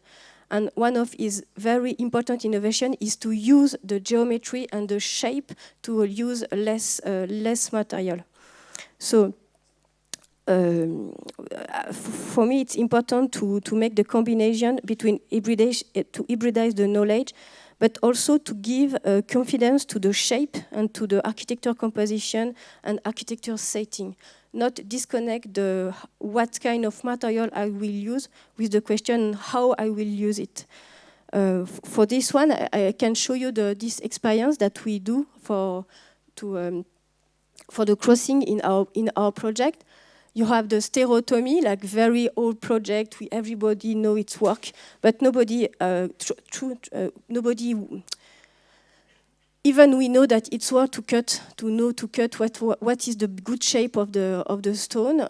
And one of his very important innovation is to use the geometry and the shape to use less material. So for me, it's important to make the combination between to hybridize the knowledge, but also to give confidence to the shape and to the architecture composition and architecture setting. Not disconnect the what kind of material I will use with the question how I will use it. For this one, I can show you this experience that we do for the crossing in our project. You have the stereotomy, like very old project. Everybody know its work, but nobody. Even we know that it's worth to cut, what is the good shape of the stone.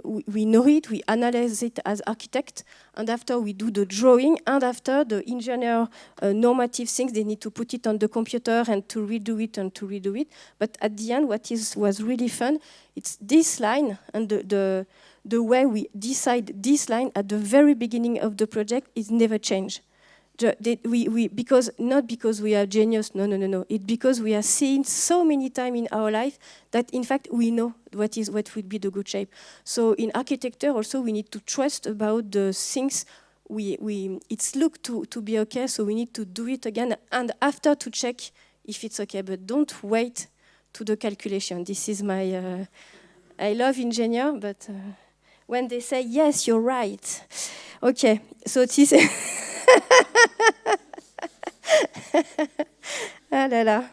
We know it, we analyze it as architect, and after we do the drawing, and after the engineer normative things, they need to put it on the computer and to redo it. But at the end, was really fun, it's this line and the way we decide this line at the very beginning of the project is never changed. Not because we are genius, no. It's because we are seeing so many times in our life that in fact we know what would be the good shape. So in architecture also we need to trust about the things it's looked to be okay, so we need to do it again and after to check if it's okay, but don't wait to the calculation. This is my I love engineer, but when they say yes, you're right. Okay, so this ah là là.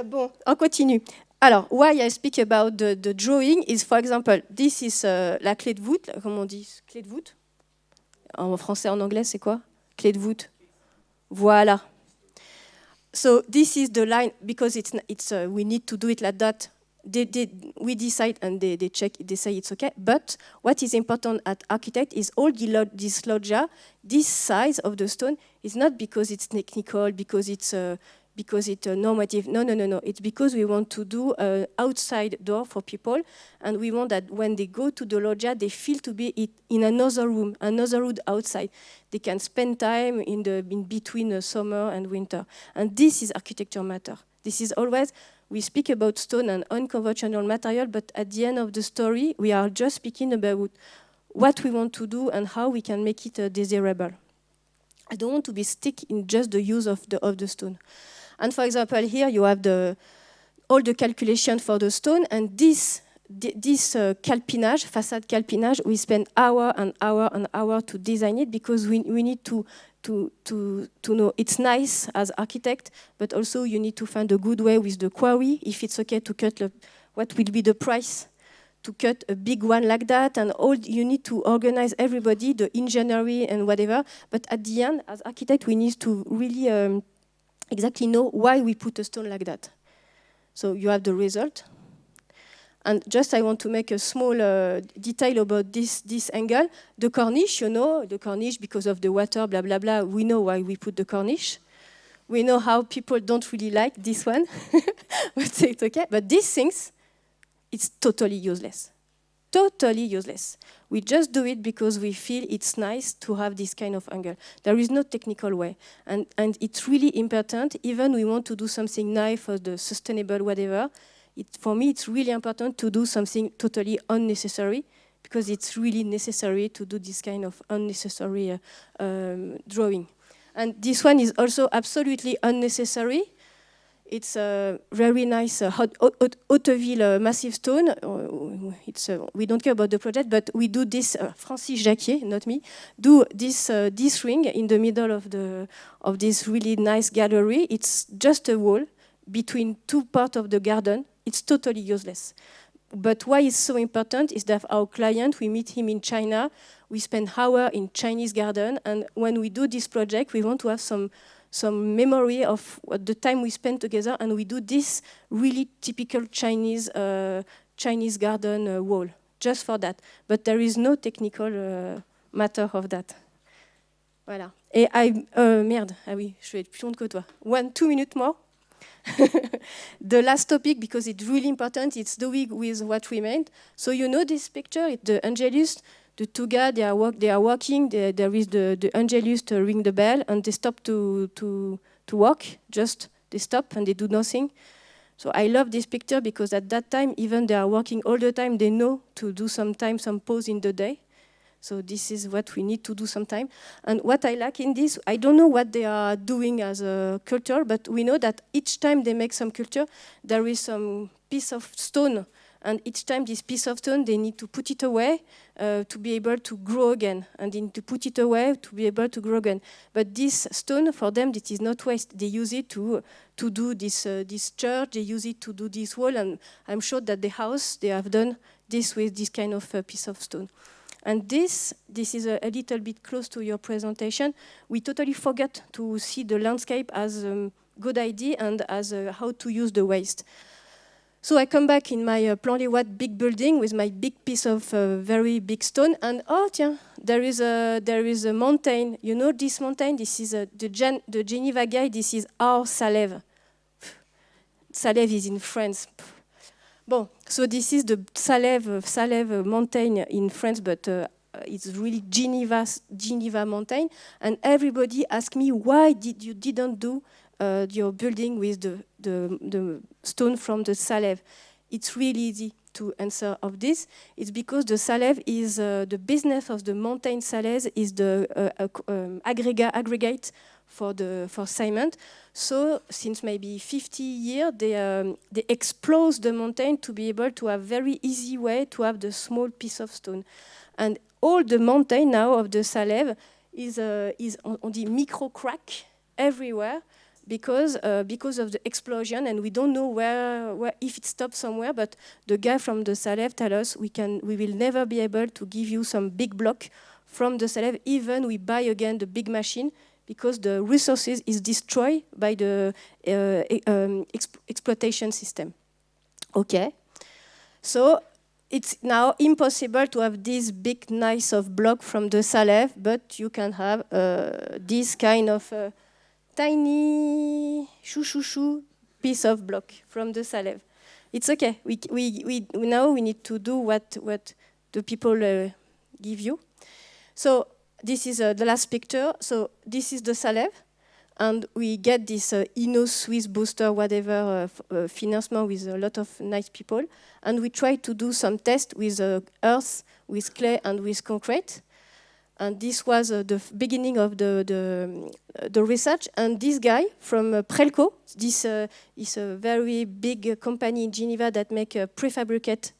Bon, on continue. Alors, why I speak about the drawing is, for example, this is la clé de voûte. Comment on dit clé de voûte? En français, en anglais, c'est quoi? Clé de voûte. Voilà. So this is the line because it's we need to do it like that. We decide and they check, they say it's okay. But what is important at architect is all this loggia, this size of the stone is not because it's technical, because it's normative. No. It's because we want to do an outside door for people, and we want that when they go to the loggia, they feel to be in another room outside. They can spend time in between summer and winter, and this is architecture matter. This is always. We speak about stone and unconventional material, but at the end of the story, we are just speaking about what we want to do and how we can make it desirable. I don't want to be stuck in just the use of the stone. And for example, here you have all the calculation for the stone, and this calpinage, facade calpinage, we spend hour to design it because we need to know it's nice as architect, but also you need to find a good way with the quarry, if it's okay to cut what will be the price to cut a big one like that, and all you need to organize everybody, the engineering and whatever. But at the end, as architect, we need to really exactly know why we put a stone like that. So you have the result. And just I want to make a small detail about this angle. The corniche, the corniche because of the water, blah, blah, blah. We know why we put the corniche. We know how people don't really like this one, but it's okay. But these things, it's totally useless. Totally useless. We just do it because we feel it's nice to have this kind of angle. There is no technical way. And it's really important, even we want to do something nice for the sustainable whatever, for me, it's really important to do something totally unnecessary because it's really necessary to do this kind of unnecessary drawing. And this one is also absolutely unnecessary. It's a very nice Hauteville massive stone. We don't care about the project, but we do this. Francis Jacquier, not me, do this ring in the middle of this really nice gallery. It's just a wall between two parts of the garden. It's totally useless. But why it's so important is that our client, we meet him in China, we spend hours in Chinese garden, and when we do this project, we want to have some some memory of what the time we spent together, and we do this really typical Chinese garden wall, just for that. But there is no technical matter of that. Voilà. Et merde, ah oui, je vais être plus lente que toi. 2 minutes more. The last topic, because it's really important, it's doing with what remained. So you know this picture, it's the Angelus, the two guys, they are walking, there is the Angelus to ring the bell, and they stop to walk, just they stop and they do nothing. So I love this picture because at that time, even they are working all the time, they know to do some pause in the day. So this is what we need to do sometime. And what I like in this, I don't know what they are doing as a culture, but we know that each time they make some culture, there is some piece of stone. And each time this piece of stone, they need to put it away to be able to grow again. And then to put it away to be able to grow again. But this stone, for them, it is not waste. They use it to do this church, they use it to do this wall. And I'm sure that the house, they have done this with this kind of piece of stone. And this is a little bit close to your presentation. We totally forgot to see the landscape as a good idea and as how to use the waste. So I come back in my Plan Les Ouates big building with my big piece of very big stone, and tiens, there is a mountain. You know this mountain? This is the Geneva guy. This is our Salève. Salève is in France. Bon, so this is the Salève mountain in France, but it's really Geneva mountain. And everybody asked me, why you didn't do your building with the stone from the Salève? It's really easy to answer of this. It's because the Salève is the business of the mountain Salève is the aggregate for cement. So since maybe 50 years, they explode the mountain to be able to have very easy way to have the small piece of stone. And all the mountain now of the Salève is on the micro crack everywhere because of the explosion, and we don't know where if it stops somewhere. But the guy from the Salève tell us we will never be able to give you some big block from the Salève, even we buy again the big machine, because the resources is destroyed by the exploitation system. Okay, so it's now impossible to have this big nice of block from the Salève, but you can have this kind of tiny chou piece of block from the Salève. It's okay. We now we need to do what the people give you. So this is the last picture. So this is the Salève, and we get this Swiss booster, whatever, financement with a lot of nice people. And we try to do some tests with earth, with clay, and with concrete. And this was the beginning of the research. And this guy from Prelco, this is a very big company in Geneva that make a prefabricate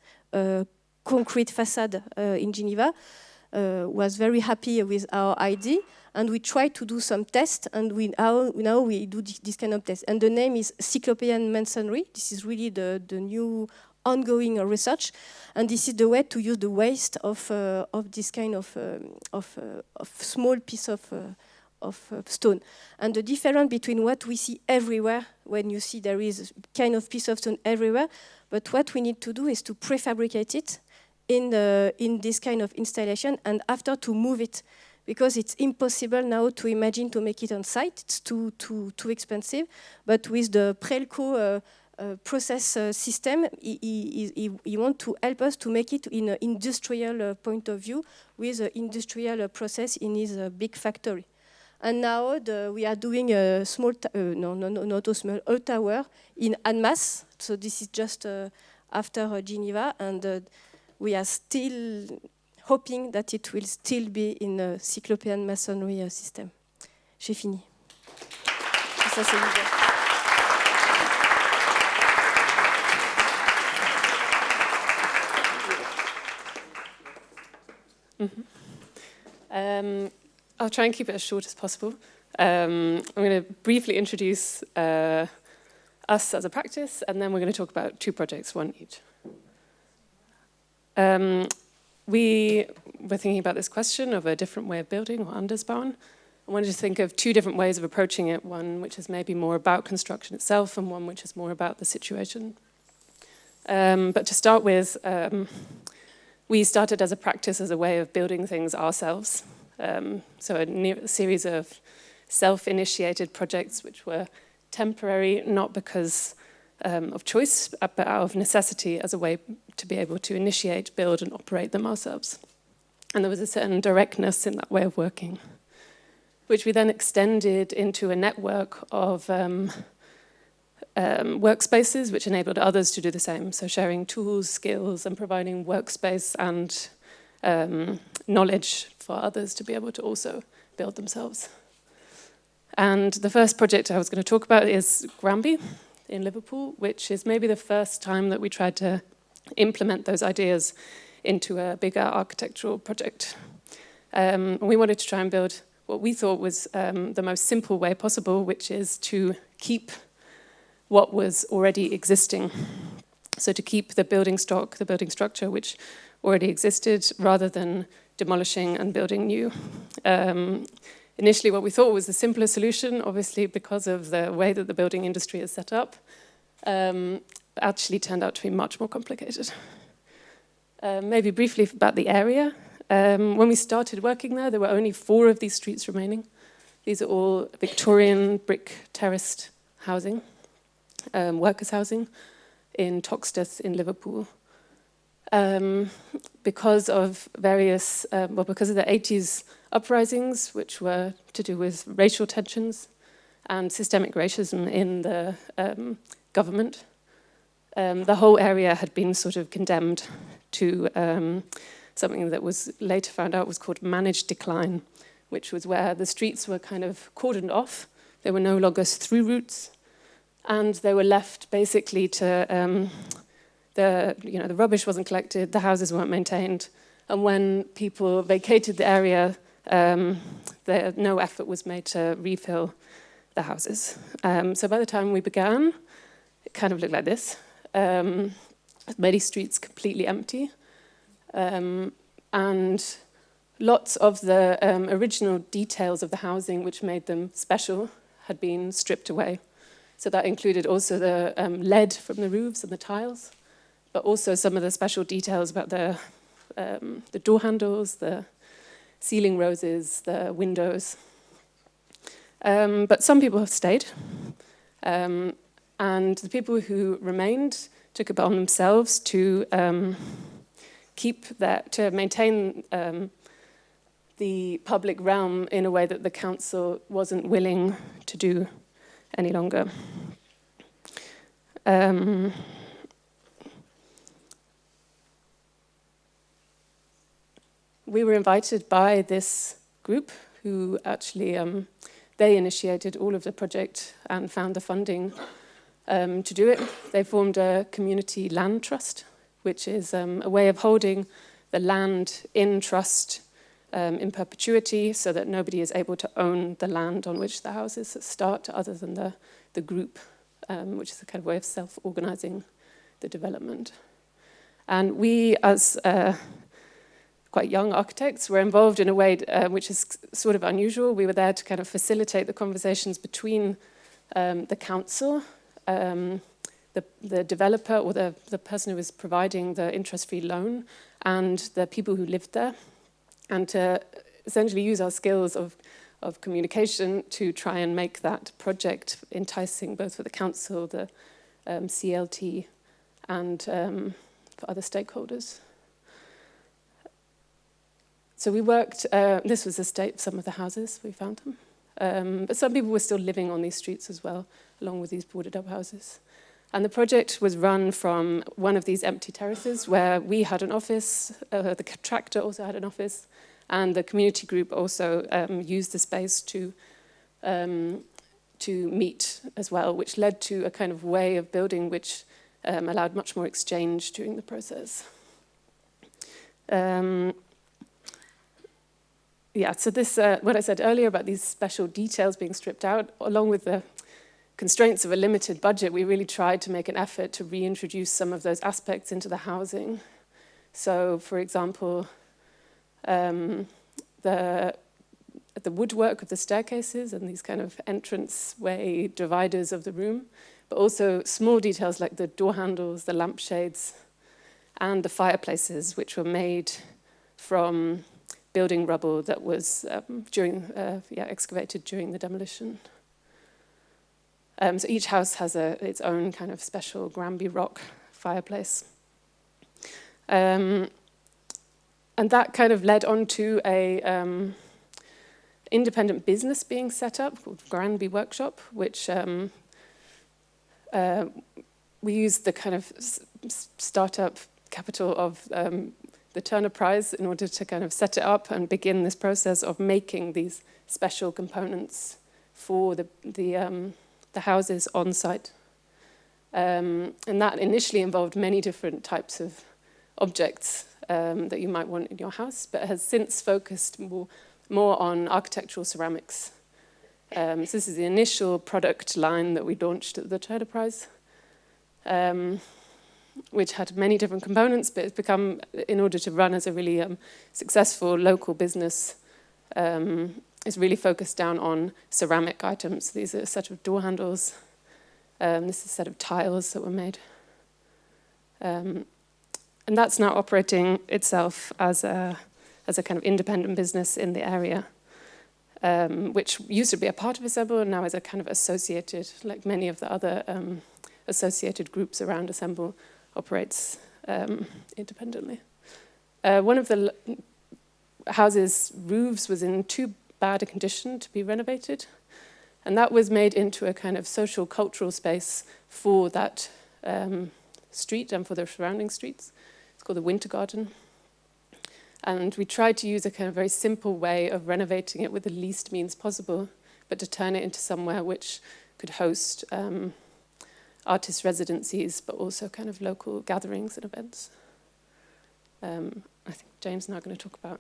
concrete facade in Geneva, was very happy with our idea. And we tried to do some tests, and now we do this kind of test. And the name is Cyclopean Masonry. This is really the new ongoing research, and this is the way to use the waste of this kind of small piece of stone. And the difference between what we see everywhere, when you see there is a kind of piece of stone everywhere, but what we need to do is to prefabricate it in this kind of installation, and after to move it, because it's impossible now to imagine to make it on site. It's too expensive. But with the Prelco process system, he want to help us to make it in an industrial point of view, with an industrial process in his big factory. And now we are doing a small, not a small, a tower in Annemasse. So this is just after Geneva, and we are still hoping that it will still be in a Cyclopean masonry system. J'ai fini. Ça, c'est l'idée. I'll try and keep it as short as possible. I'm going to briefly introduce us as a practice, and then we're going to talk about 2 projects, one each. We were thinking about this question of a different way of building, or anders bauen, I wanted to think of two different ways of approaching it, one which is maybe more about construction itself and one which is more about the situation. But to start with, we started as a practice as a way of building things ourselves. So a series of self-initiated projects which were temporary, not because of choice, but out of necessity as a way to be able to initiate, build and operate them ourselves. And there was a certain directness in that way of working, which we then extended into a network of workspaces which enabled others to do the same. So sharing tools, skills, and providing workspace and knowledge for others to be able to also build themselves. And the first project I was going to talk about is Granby in Liverpool, which is maybe the first time that we tried to implement those ideas into a bigger architectural project. We wanted to try and build what we thought was the most simple way possible, which is to keep what was already existing. So to keep the building stock, the building structure, which already existed, rather than demolishing and building new. Initially, what we thought was the simpler solution, obviously because of the way that the building industry is set up, actually turned out to be much more complicated. Maybe briefly about the area. When we started working there were only 4 of these streets remaining. These are all Victorian brick terraced housing, workers' housing in Toxteth in Liverpool. Because of various, because of the 80s uprisings, which were to do with racial tensions and systemic racism in the government, the whole area had been sort of condemned to something that was later found out was called managed decline, which was where the streets were kind of cordoned off. They were no longer through routes, and they were left basically to the rubbish wasn't collected, the houses weren't maintained, and when people vacated the area, no effort was made to refill the houses. So by the time we began, it kind of looked like this. Many streets completely empty, and lots of the original details of the housing which made them special had been stripped away. So that included also the lead from the roofs and the tiles, but also some of the special details about the door handles, the ceiling roses, the windows. But some people have stayed, and the people who remained took it upon themselves to maintain the public realm in a way that the council wasn't willing to do any longer. We were invited by this group who actually, they initiated all of the project and found the funding to do it. They formed a community land trust, which is a way of holding the land in trust in perpetuity so that nobody is able to own the land on which the houses start other than the group, which is a kind of way of self-organizing the development. And we, as quite young architects, were involved in a way which is sort of unusual. We were there to kind of facilitate the conversations between the council, the developer or the person who was providing the interest-free loan, and the people who lived there, and to essentially use our skills of communication to try and make that project enticing both for the council, the CLT, and for other stakeholders. So we worked, this was the state of some of the houses, we found them. But some people were still living on these streets as well, along with these boarded up houses. And the project was run from one of these empty terraces where we had an office, the contractor also had an office, and the community group also used the space to meet as well, which led to a kind of way of building which allowed much more exchange during the process. So this, what I said earlier about these special details being stripped out, along with the constraints of a limited budget, we really tried to make an effort to reintroduce some of those aspects into the housing. So, for example, the the woodwork of the staircases and these kind of entranceway dividers of the room, but also small details like the door handles, the lampshades, and the fireplaces, which were made from building rubble that was excavated during the demolition. So each house has its own kind of special Granby rock fireplace. And that kind of led on to a independent business being set up called Granby Workshop, which we used the kind of startup capital of the Turner Prize in order to kind of set it up and begin this process of making these special components for the houses on site. And that initially involved many different types of objects that you might want in your house, but has since focused more on architectural ceramics. So this is the initial product line that we launched at the Turner Prize, which had many different components, but it's become, in order to run as a really successful local business, is really focused down on ceramic items. These are a set of door handles. This is a set of tiles that were made. And that's now operating itself as a kind of independent business in the area, which used to be a part of Assemble and now is a kind of associated, like many of the other associated groups around Assemble, operates independently. One of the house's roofs was in too bad a condition to be renovated, and that was made into a kind of social cultural space for that street and for the surrounding streets. It's called the Winter Garden. And we tried to use a kind of very simple way of renovating it with the least means possible, but to turn it into somewhere which could host artist residencies, but also kind of local gatherings and events. I think James is now going to talk about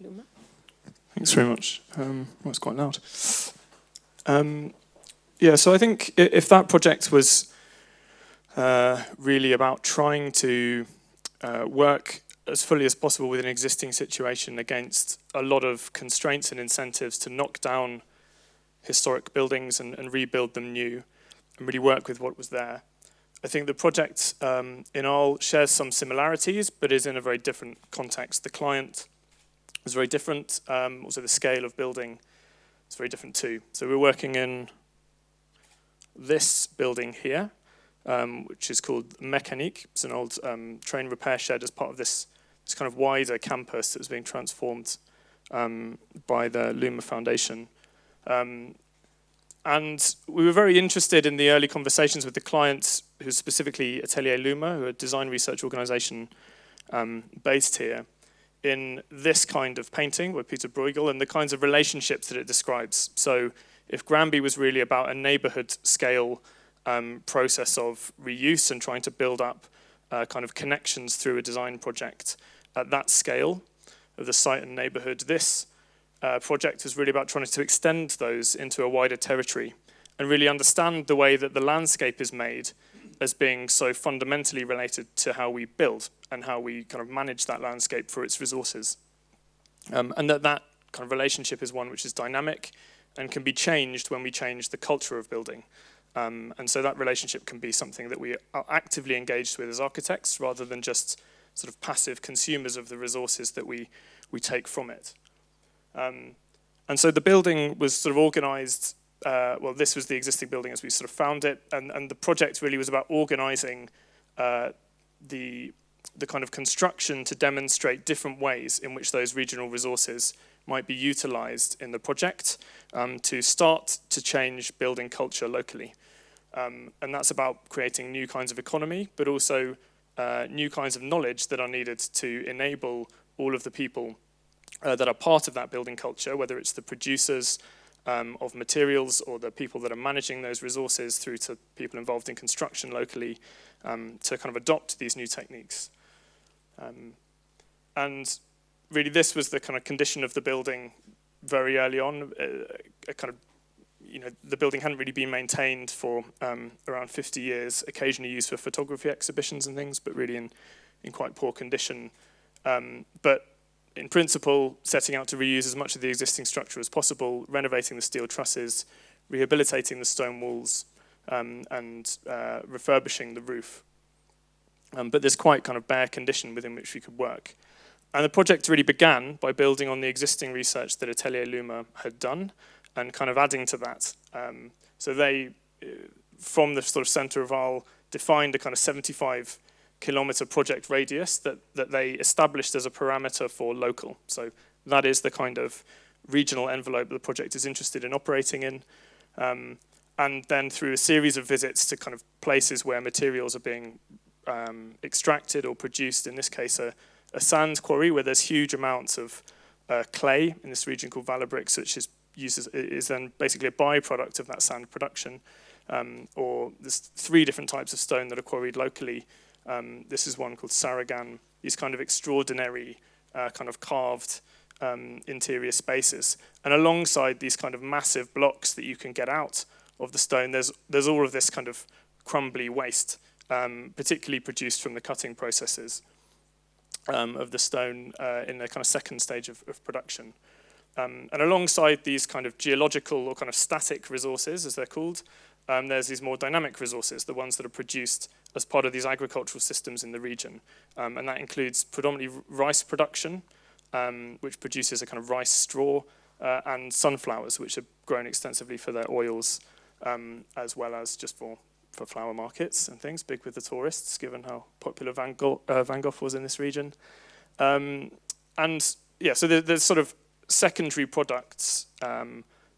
Luma. Thanks very much. It's quite loud. So I think if that project was really about trying to work as fully as possible with an existing situation against a lot of constraints and incentives to knock down historic buildings and rebuild them new and really work with what was there. I think the project in all shares some similarities, but is in a very different context. The client is very different, also the scale of building is very different too. So we're working in this building here, which is called Mécanique. It's an old train repair shed as part of this kind of wider campus that was being transformed by the Luma Foundation. And we were very interested in the early conversations with the clients, who's specifically Atelier Luma, who are a design research organisation based here, in this kind of painting with Peter Bruegel and the kinds of relationships that it describes. So if Granby was really about a neighbourhood scale process of reuse and trying to build up kind of connections through a design project at that scale of the site and neighbourhood, this project was really about trying to extend those into a wider territory and really understand the way that the landscape is made as being so fundamentally related to how we build and how we kind of manage that landscape for its resources. And that kind of relationship is one which is dynamic and can be changed when we change the culture of building. And so that relationship can be something that we are actively engaged with as architects rather than just sort of passive consumers of the resources that we take from it. And so the building was sort of organised, this was the existing building as we sort of found it, and the project really was about organising the kind of construction to demonstrate different ways in which those regional resources might be utilised in the project to start to change building culture locally. And that's about creating new kinds of economy, but also new kinds of knowledge that are needed to enable all of the people that are part of that building culture, whether it's the producers of materials or the people that are managing those resources through to people involved in construction locally, to kind of adopt these new techniques. And really this was the kind of condition of the building very early on. The building hadn't really been maintained for around 50 years, occasionally used for photography exhibitions and things, but really in quite poor condition. But in principle, setting out to reuse as much of the existing structure as possible, renovating the steel trusses, rehabilitating the stone walls, and refurbishing the roof. But there's quite kind of bare condition within which we could work. And the project really began by building on the existing research that Atelier Luma had done and kind of adding to that. So they, from the sort of centre of Arles, defined a kind of 75-kilometre project radius that they established as a parameter for local. So that is the kind of regional envelope that the project is interested in operating in. And then through a series of visits to kind of places where materials are being extracted or produced, in this case a sand quarry where there's huge amounts of clay in this region called Valabrix, which is then basically a byproduct of that sand production. Or there's 3 different types of stone that are quarried locally. This is one called Saragan, these kind of extraordinary kind of carved interior spaces. And alongside these kind of massive blocks that you can get out of the stone, there's all of this kind of crumbly waste, particularly produced from the cutting processes of the stone in the kind of second stage of production. And alongside these kind of geological or kind of static resources, as they're called, there's these more dynamic resources, the ones that are produced as part of these agricultural systems in the region. And that includes predominantly rice production, which produces a kind of rice straw, and sunflowers, which are grown extensively for their oils, as well as just for flower markets and things, big with the tourists, given how popular Van Gogh was in this region. And yeah, so there's sort of secondary products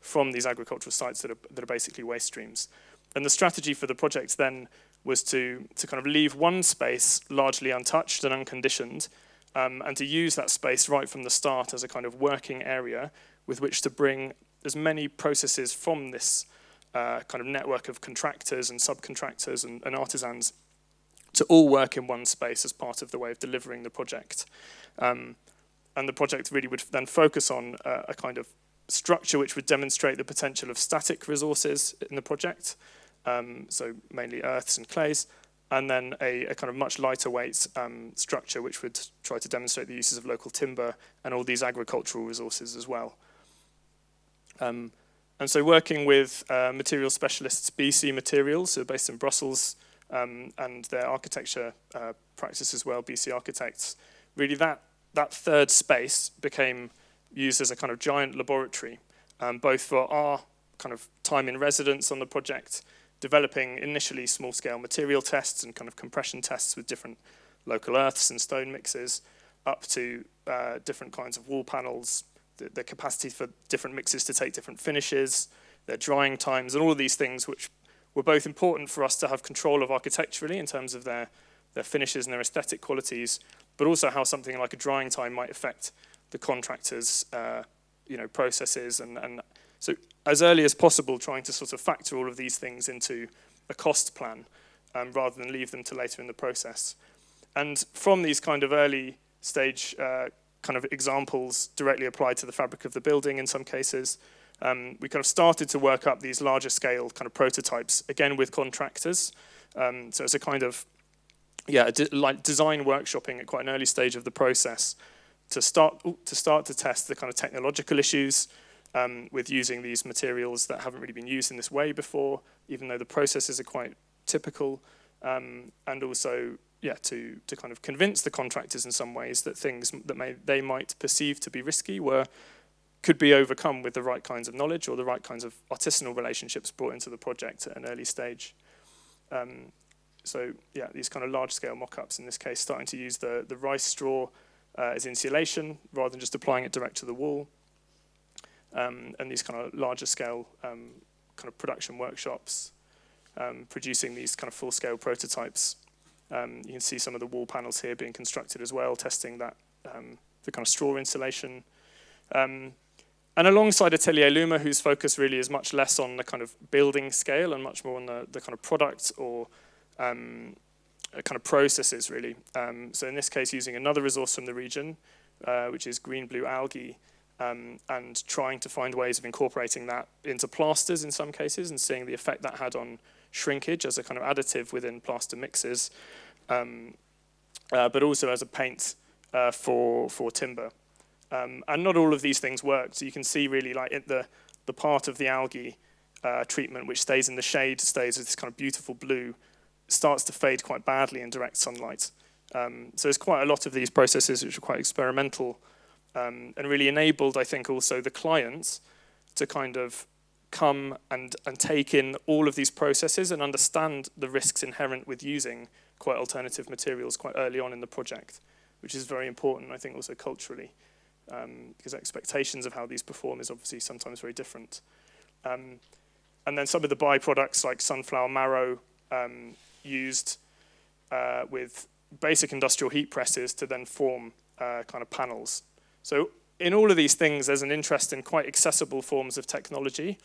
from these agricultural sites that are basically waste streams. And the strategy for the project then was to kind of leave one space largely untouched and unconditioned, and to use that space right from the start as a kind of working area with which to bring as many processes from this kind of network of contractors and subcontractors and artisans to all work in one space as part of the way of delivering the project. And the project really would then focus on a kind of structure which would demonstrate the potential of static resources in the project, so mainly earths and clays, and then a kind of much lighter weight structure which would try to demonstrate the uses of local timber and all these agricultural resources as well. And so working with material specialists, BC Materials, who are based in Brussels, and their architecture practice as well, BC Architects, really that third space became used as a kind of giant laboratory, both for our kind of time in residence on the project, developing initially small-scale material tests and kind of compression tests with different local earths and stone mixes, up to different kinds of wall panels, the capacity for different mixes to take different finishes, their drying times, and all of these things which were both important for us to have control of architecturally in terms of their finishes and their aesthetic qualities, but also how something like a drying time might affect the contractors' processes. And so as early as possible, trying to sort of factor all of these things into a cost plan rather than leave them to later in the process. And from these kind of early stage kind of examples directly applied to the fabric of the building in some cases, we kind of started to work up these larger scale kind of prototypes, again with contractors. So it's a kind of, like design workshopping at quite an early stage of the process to start to test the kind of technological issues with using these materials that haven't really been used in this way before, even though the processes are quite typical, and also to kind of convince the contractors in some ways that things that they might perceive to be risky could be overcome with the right kinds of knowledge or the right kinds of artisanal relationships brought into the project at an early stage. These kind of large-scale mock-ups, in this case, starting to use the rice straw as insulation rather than just applying it direct to the wall. And these kind of larger-scale kind of production workshops, producing these kind of full-scale prototypes. You can see some of the wall panels here being constructed as well, testing that the kind of straw insulation. And alongside Atelier Luma, whose focus really is much less on the kind of building scale and much more on the kind of product or kind of processes, really. So in this case, using another resource from the region, which is green-blue algae, and trying to find ways of incorporating that into plasters in some cases and seeing the effect that had on shrinkage as a kind of additive within plaster mixes, but also as a paint for timber. And not all of these things worked. So you can see really like the part of the algae treatment which stays in the shade, stays with this kind of beautiful blue, starts to fade quite badly in direct sunlight. So there's quite a lot of these processes which are quite experimental and really enabled, I think, also the clients to kind of come and take in all of these processes and understand the risks inherent with using quite alternative materials quite early on in the project, which is very important, I think, also culturally, because expectations of how these perform is obviously sometimes very different. And then some of the byproducts like sunflower marrow used with basic industrial heat presses to then form kind of panels. So in all of these things, there's an interest in quite accessible forms of technology.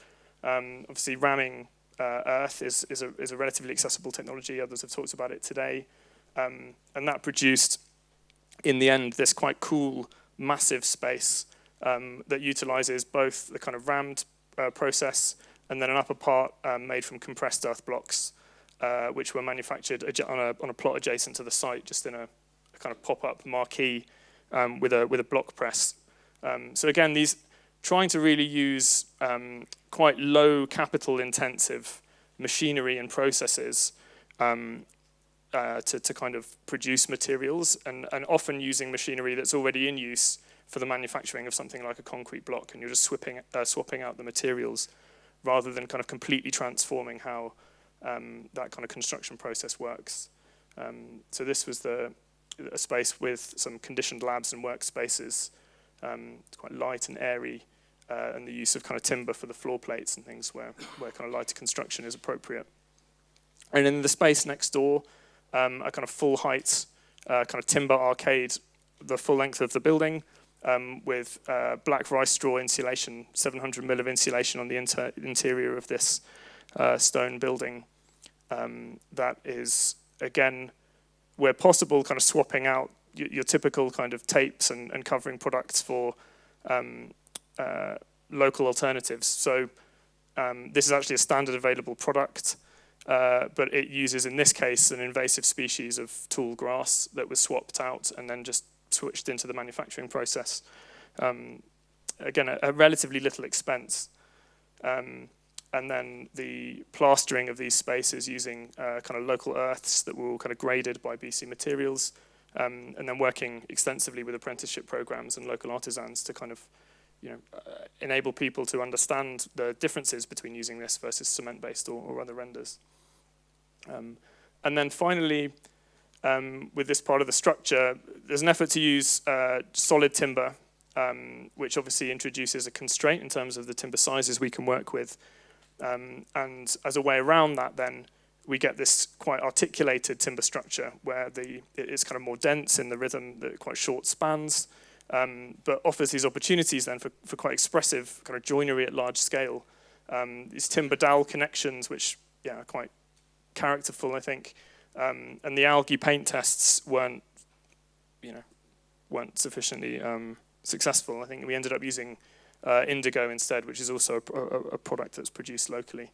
Obviously, ramming earth is a relatively accessible technology. Others have talked about it today. And that produced, in the end, this quite cool, massive space that utilizes both the kind of rammed process and then an upper part made from compressed earth blocks, which were manufactured on a plot adjacent to the site, just in a kind of pop-up marquee with a block press. So again, these trying to really use quite low capital intensive machinery and processes to kind of produce materials, and often using machinery that's already in use for the manufacturing of something like a concrete block, and you're just swapping out the materials rather than kind of completely transforming how that kind of construction process works. So this was a space with some conditioned labs and workspaces. It's quite light and airy, and the use of kind of timber for the floor plates and things where kind of lighter construction is appropriate. And in the space next door, a kind of full height kind of timber arcade, the full length of the building, with black rice straw insulation, 700 mil of insulation on the interior of this stone building. That is, again, where possible, kind of swapping out your typical kind of tapes and covering products for local alternatives. So this is actually a standard available product, but it uses, in this case, an invasive species of tall grass that was swapped out and then just switched into the manufacturing process. Again, a relatively little expense. And then the plastering of these spaces using kind of local earths that were all kind of graded by BC Materials, and then working extensively with apprenticeship programs and local artisans to kind of, enable people to understand the differences between using this versus cement-based or other renders. And then finally, with this part of the structure, there's an effort to use solid timber, which obviously introduces a constraint in terms of the timber sizes we can work with. And as a way around that, then, we get this quite articulated timber structure where it is kind of more dense in the rhythm, the quite short spans, but offers these opportunities then for quite expressive kind of joinery at large scale. These timber dowel connections, which are quite characterful, I think, and the algae paint tests weren't sufficiently successful. I think we ended up using indigo instead, which is also a product that's produced locally.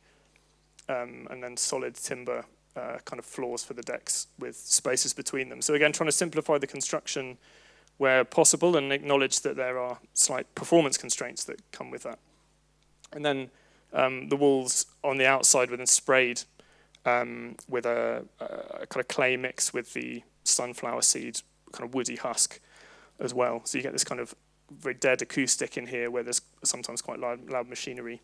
And then solid timber kind of floors for the decks with spaces between them. So again, trying to simplify the construction where possible and acknowledge that there are slight performance constraints that come with that. And then the walls on the outside were then sprayed with a kind of clay mix with the sunflower seed kind of woody husk as well. So you get this kind of very dead acoustic in here where there's sometimes quite loud machinery.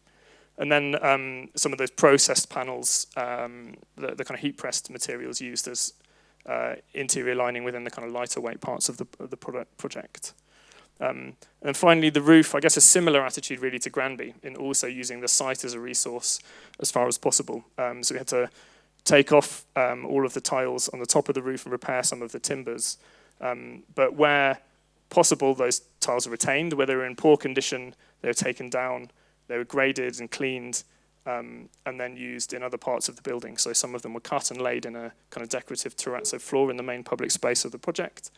And then some of those processed panels, the kind of heat-pressed materials used as interior lining within the kind of lighter weight parts of the project. And finally, the roof, I guess a similar attitude really to Granby in also using the site as a resource as far as possible. So we had to take off all of the tiles on the top of the roof and repair some of the timbers. But where possible, those tiles are retained. Where they were in poor condition, they were taken down. They were graded and cleaned and then used in other parts of the building. So some of them were cut and laid in a kind of decorative terrazzo floor in the main public space of the project.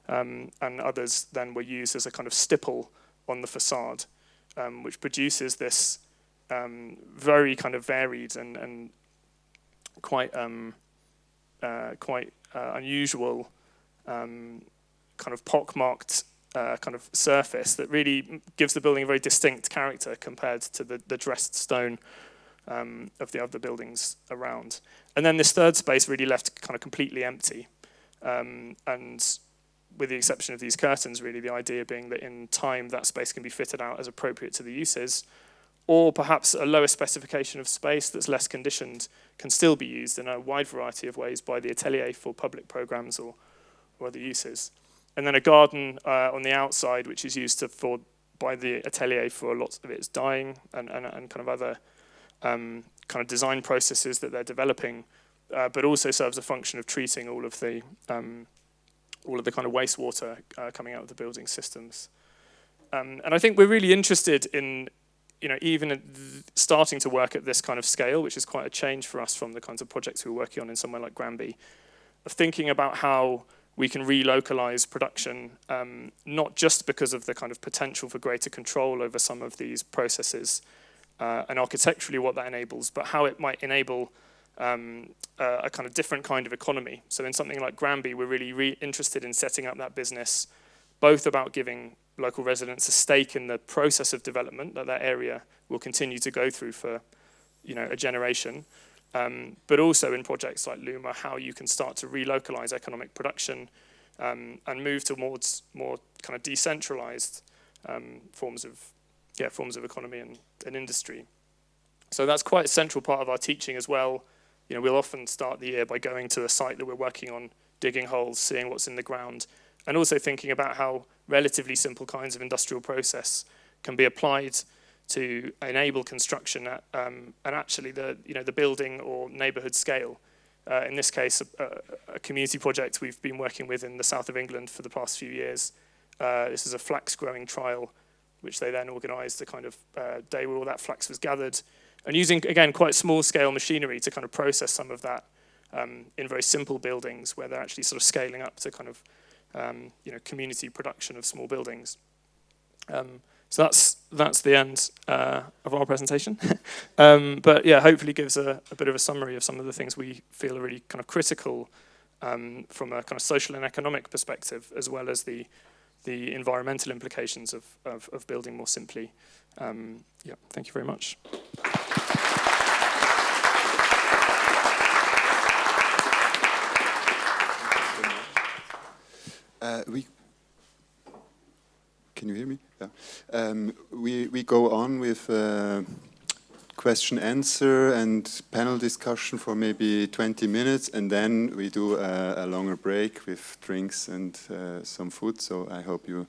And others then were used as a kind of stipple on the facade, which produces this very kind of varied and quite unusual kind of pockmarked kind of surface that really gives the building a very distinct character compared to the dressed stone of the other buildings around. And then this third space really left kind of completely empty. And with the exception of these curtains, really, the idea being that in time that space can be fitted out as appropriate to the uses, or perhaps a lower specification of space that's less conditioned can still be used in a wide variety of ways by the atelier for public programs or other uses. And then a garden on the outside, which is used by the atelier for lots of its dyeing and kind of other kind of design processes that they're developing, but also serves a function of treating all of the kind of wastewater coming out of the building systems. And I think we're really interested in, even starting to work at this kind of scale, which is quite a change for us from the kinds of projects we were working on in somewhere like Granby, of thinking about how we can relocalize production, not just because of the kind of potential for greater control over some of these processes and architecturally what that enables, but how it might enable a kind of different kind of economy. So in something like Granby, we're really interested in setting up that business, both about giving local residents a stake in the process of development that area will continue to go through for a generation, but also in projects like Luma, how you can start to relocalize economic production and move towards more kind of decentralized forms of economy and industry. So that's quite a central part of our teaching as well. We'll often start the year by going to a site that we're working on, digging holes, seeing what's in the ground, and also thinking about how relatively simple kinds of industrial process can be applied to enable construction at and actually the building or neighbourhood scale. In this case, a community project we've been working with in the south of England for the past few years. This is a flax growing trial, which they then organised a kind of day where all that flax was gathered, and using, again, quite small scale machinery to kind of process some of that in very simple buildings where they're actually sort of scaling up to kind of community production of small buildings. So that's the end of our presentation. But yeah, hopefully gives a bit of a summary of some of the things we feel are really kind of critical from a kind of social and economic perspective, as well as the environmental implications of building more simply. Yeah, thank you very much. Can you hear me? Yeah. We go on with question answer and panel discussion for maybe 20 minutes, and then we do a longer break with drinks and some food. So I hope you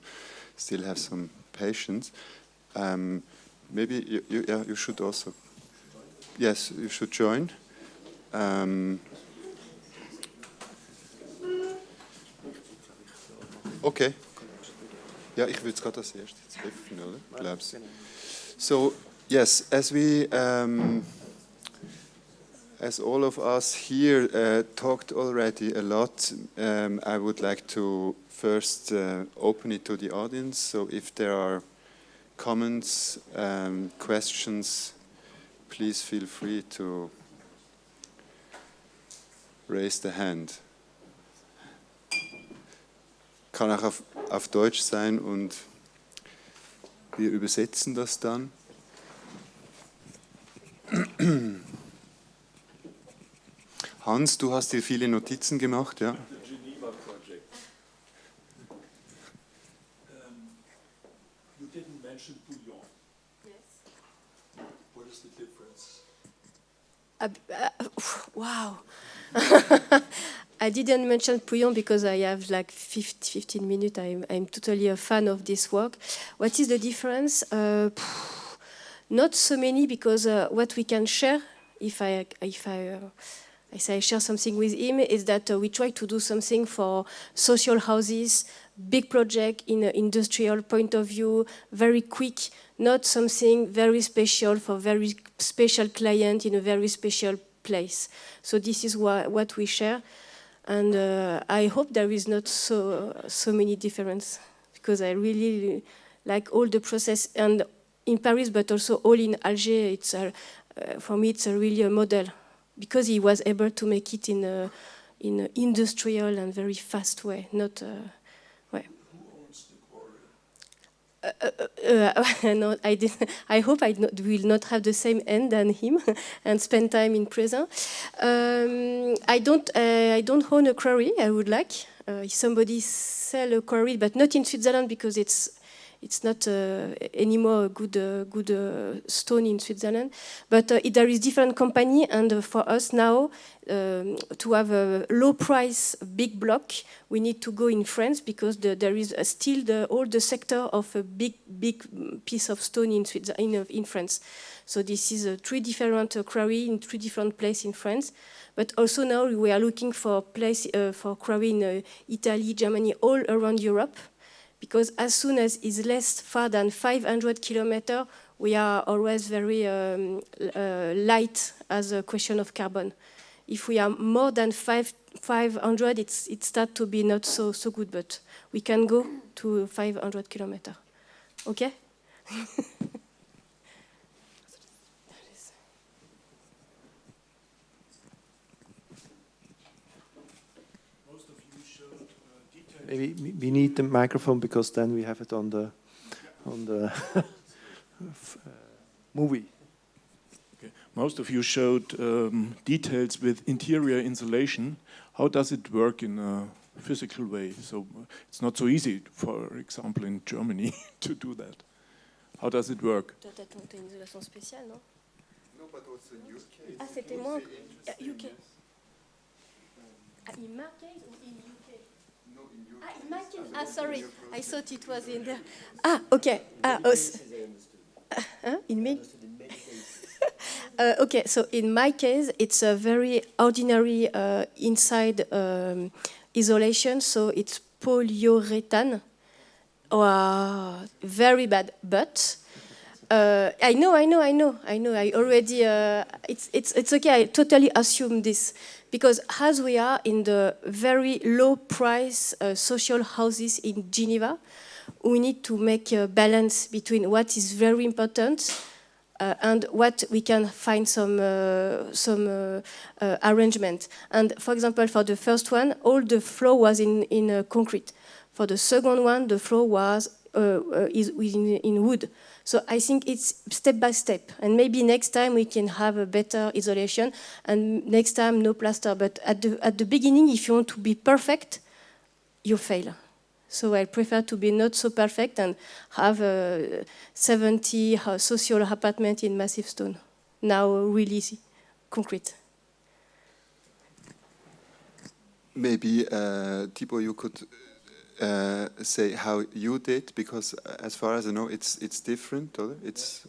still have some patience. Maybe you should also. Yes, you should join. Okay. Ja, ich würde es gerade als erstes öffnen, oder? Glaubst du? So, yes, as all of us here talked already a lot, I would like to first open it to the audience. So if there are comments, questions, please feel free to raise the hand. Kann auch auf Deutsch sein und wir übersetzen das dann. Hans, du hast dir viele Notizen gemacht, ja? Geneva project. You didn't mention bouillon. Yes. What is the difference? Wow. I didn't mention Pouillon because I have like 15 minutes. I'm totally a fan of this work. What is the difference? Not so many, because what we can share, if I say I share something with him, is that we try to do something for social houses, big project in an industrial point of view, very quick, not something very special for very special client in a very special place. So this is what we share. And I hope there is not so many difference, because I really like all the process, and in Paris, but also all in Alger. For me, it's really a model, because he was able to make it in an industrial and very fast way. Not way. Who owns the quarry? No, I did. I hope I will not have the same end than him and spend time in prison. I don't own a quarry. I would like. If somebody sell a quarry, but not in Switzerland because it's not anymore a good stone in Switzerland. But there is different company, and for us now to have a low price big block, we need to go in France because there is still all the sector of a big piece of stone in France. So this is 3 different quarry in 3 different places in France. But also now we are looking for place for quarry in Italy, Germany, all around Europe. Because as soon as it's less far than 500 kilometers, we are always very light as a question of carbon. If we are more than 500, it starts to be not so good, but we can go to 500 kilometers. Okay? Maybe we need the microphone because then we have it on the movie. Okay. Most of you showed details with interior insulation. How does it work in a physical way? So it's not so easy, for example, in Germany to do that. How does it work? Toi, t'as monté une isolation spéciale, non? No, but also in your case. Ah, c'était moi. UK. In my case or in UK? No, in your in my case. Ah, sorry. I thought it was in there. Ah, okay. In me? Okay, so in my case, it's a very ordinary inside isolation, so it's polyurethane. Very bad, but I know. I already. It's okay. I totally assume this because as we are in the very low price social houses in Geneva, we need to make a balance between what is very important and what we can find some arrangement. And for example, for the first one, all the floor was in concrete. For the second one, the floor was in wood. So I think it's step by step. And maybe next time we can have a better isolation, and next time no plaster. But at the beginning, if you want to be perfect, you fail. So I prefer to be not so perfect and have 70 social apartments in massive stone. Now really easy, concrete. Maybe, Thibaut, you could say how you did, because as far as I know, it's different, or it's.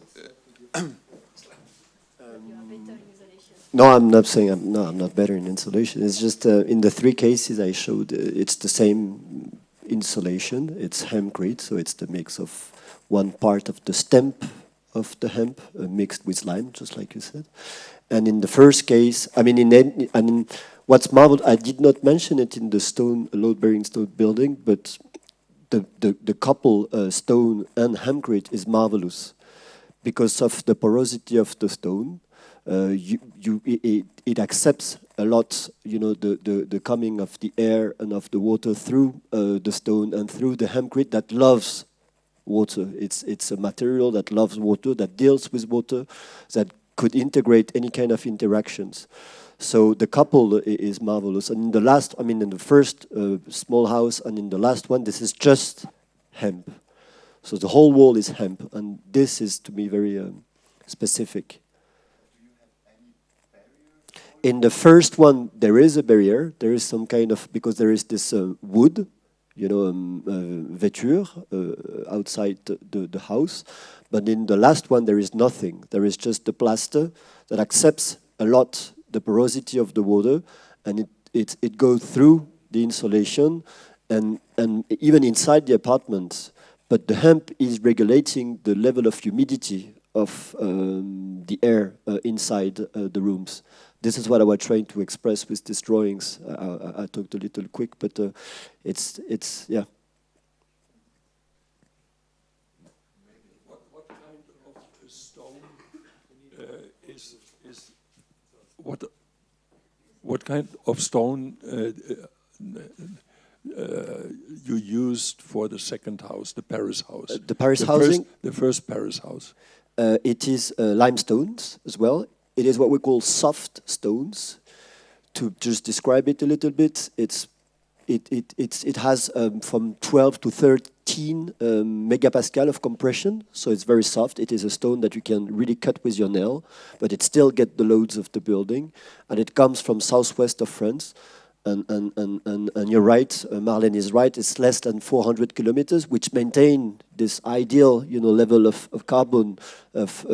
No, I'm not saying I'm not better in insulation. It's just in the 3 cases I showed, it's the same insulation. It's hempcrete, so it's the mix of one part of the stem of the hemp mixed with lime, just like you said. And in the first case, what's marvelous, I did not mention it in the load-bearing stone building, but the couple stone and hempcrete is marvelous because of the porosity of the stone. It accepts a lot, the coming of the air and of the water through the stone and through the hempcrete that loves water. It's a material that loves water, that deals with water, that could integrate any kind of interactions. So the couple is marvelous. And in the last, in the first small house and in the last one, this is just hemp. So the whole wall is hemp, and this is to me very specific. In the first one, there is a barrier. There is some kind of, because there is this wood, vêture outside the house. But in the last one, there is nothing. There is just the plaster that accepts a lot the porosity of the water, and it goes through the insulation and even inside the apartment. But the hemp is regulating the level of humidity of the air inside the rooms. This is what I was trying to express with these drawings. I talked a little quick, but it's yeah. What kind of stone what kind of stone you used for the second house, the Paris house? The Paris housing? The first Paris house. It is limestones as well. It is what we call soft stones. To just describe it a little bit, it has from 12 to 13 megapascal of compression, so it's very soft. It is a stone that you can really cut with your nail, but it still gets the loads of the building, and it comes from southwest of France. And you're right, Marlène is right. It's less than 400 kilometers, which maintain this ideal, level of carbon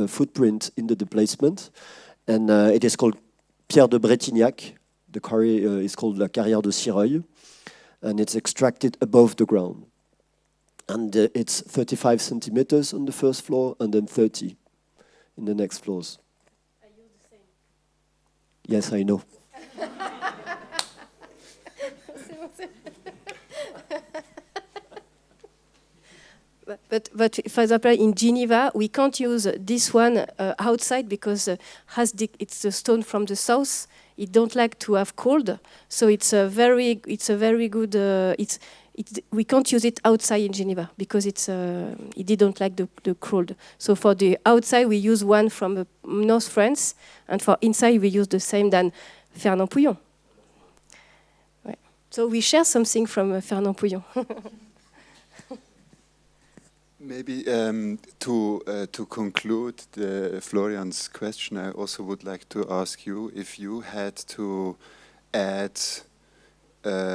footprint in the displacement. And it is called Pierre de Bretignac. The quarry is called La Carrière de Sireuil, and it's extracted above the ground. And it's 35 centimeters on the first floor, and then 30 in the next floors. Are you the same? Yes, I know. But for example, in Geneva, we can't use this one outside because it's the stone from the south. It don't like to have cold, so it's a very good. We can't use it outside in Geneva because it didn't like the cold. So for the outside, we use one from North France, and for inside, we use the same than Fernand Pouillon. Right. So we share something from Fernand Pouillon. Maybe to conclude Florian's question, I also would like to ask you if you had to add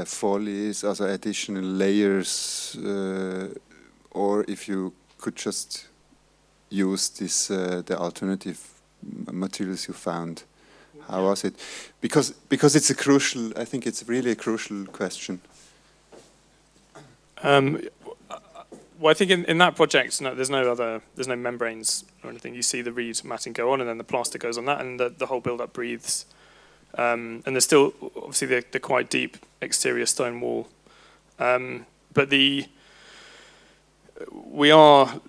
follies, also additional layers, or if you could just use the alternative materials you found. How was it? Because it's I think it's really a crucial question. Well, I think in that project, there's no membranes or anything. You see the reed matting go on, and then the plaster goes on that, and the whole build-up breathes. And there's still obviously the quite deep exterior stone wall, but we are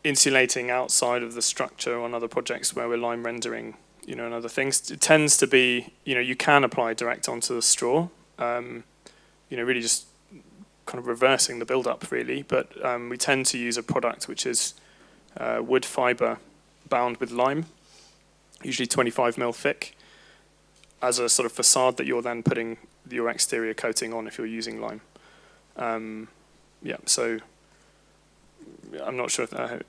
insulating outside of the structure on other projects where we're lime rendering, and other things. It tends to be, you can apply direct onto the straw, really just kind of reversing the build-up, really. But we tend to use a product which is wood fibre bound with lime, usually 25 mil thick, as a sort of facade that you're then putting your exterior coating on if you're using lime. So I'm not sure if that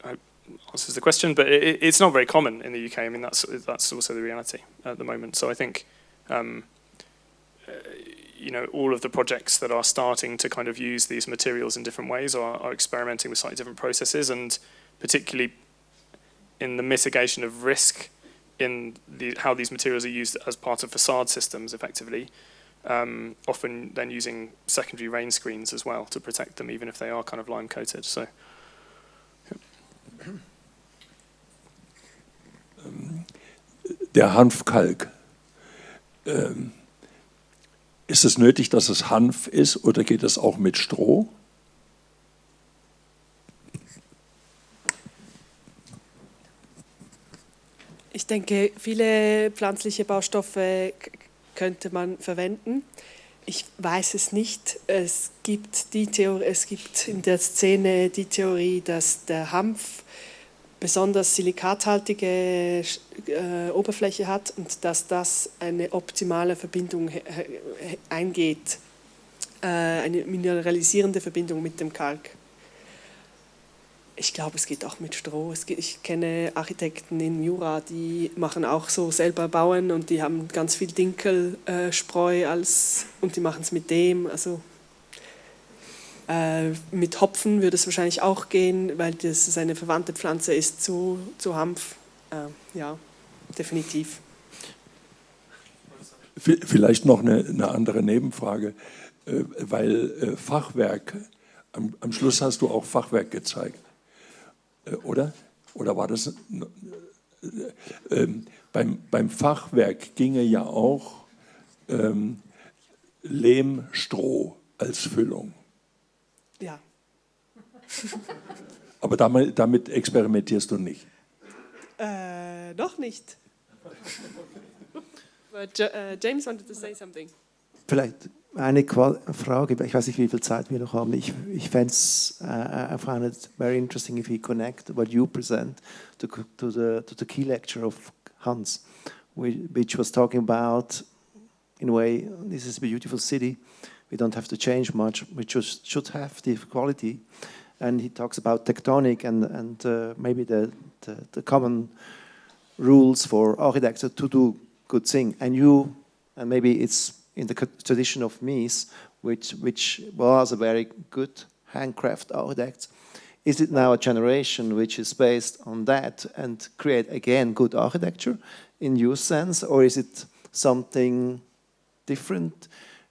answers the question, but it's not very common in the UK. I mean, that's also the reality at the moment. So I think all of the projects that are starting to kind of use these materials in different ways are experimenting with slightly different processes, and particularly in the mitigation of risk in how these materials are used as part of facade systems effectively, often then using secondary rain screens as well to protect them, even if they are kind of lime coated. So, Der Hanfkalk. Ist es nötig, dass es Hanf ist, oder geht es auch mit Stroh? Ich denke, viele pflanzliche Baustoffe könnte man verwenden. Ich weiß es nicht. Es gibt in der Szene die Theorie, dass der Hanf besonders silikathaltige Oberfläche hat und dass das eine optimale Verbindung eingeht, eine mineralisierende Verbindung mit dem Kalk. Ich glaube, es geht auch mit Stroh. Ich kenne Architekten in Jura, die machen auch so selber bauen, und die haben ganz viel Dinkelspreu und die machen es mit dem. Also mit Hopfen würde es wahrscheinlich auch gehen, weil das eine verwandte Pflanze ist zu Hanf. Ja, definitiv. Vielleicht noch eine andere Nebenfrage, weil Fachwerk, am Schluss hast du auch Fachwerk gezeigt, oder? Oder war das... beim Fachwerk ginge ja auch Lehmstroh als Füllung. Ja. Aber damit experimentierst du nicht? Noch nicht. But James wanted to say something. Vielleicht eine Frage, ich weiß nicht, wie viel Zeit wir noch haben. I find it very interesting if we connect what you present to the key lecture of Hans, which was talking about, in a way, this is a beautiful city. We don't have to change much. We just should have the quality. And he talks about tectonic and maybe the common rules for architecture to do good thing. And maybe it's in the tradition of Mies, which was a very good handcraft architect. Is it now a generation which is based on that and create again good architecture in your sense, or is it something different?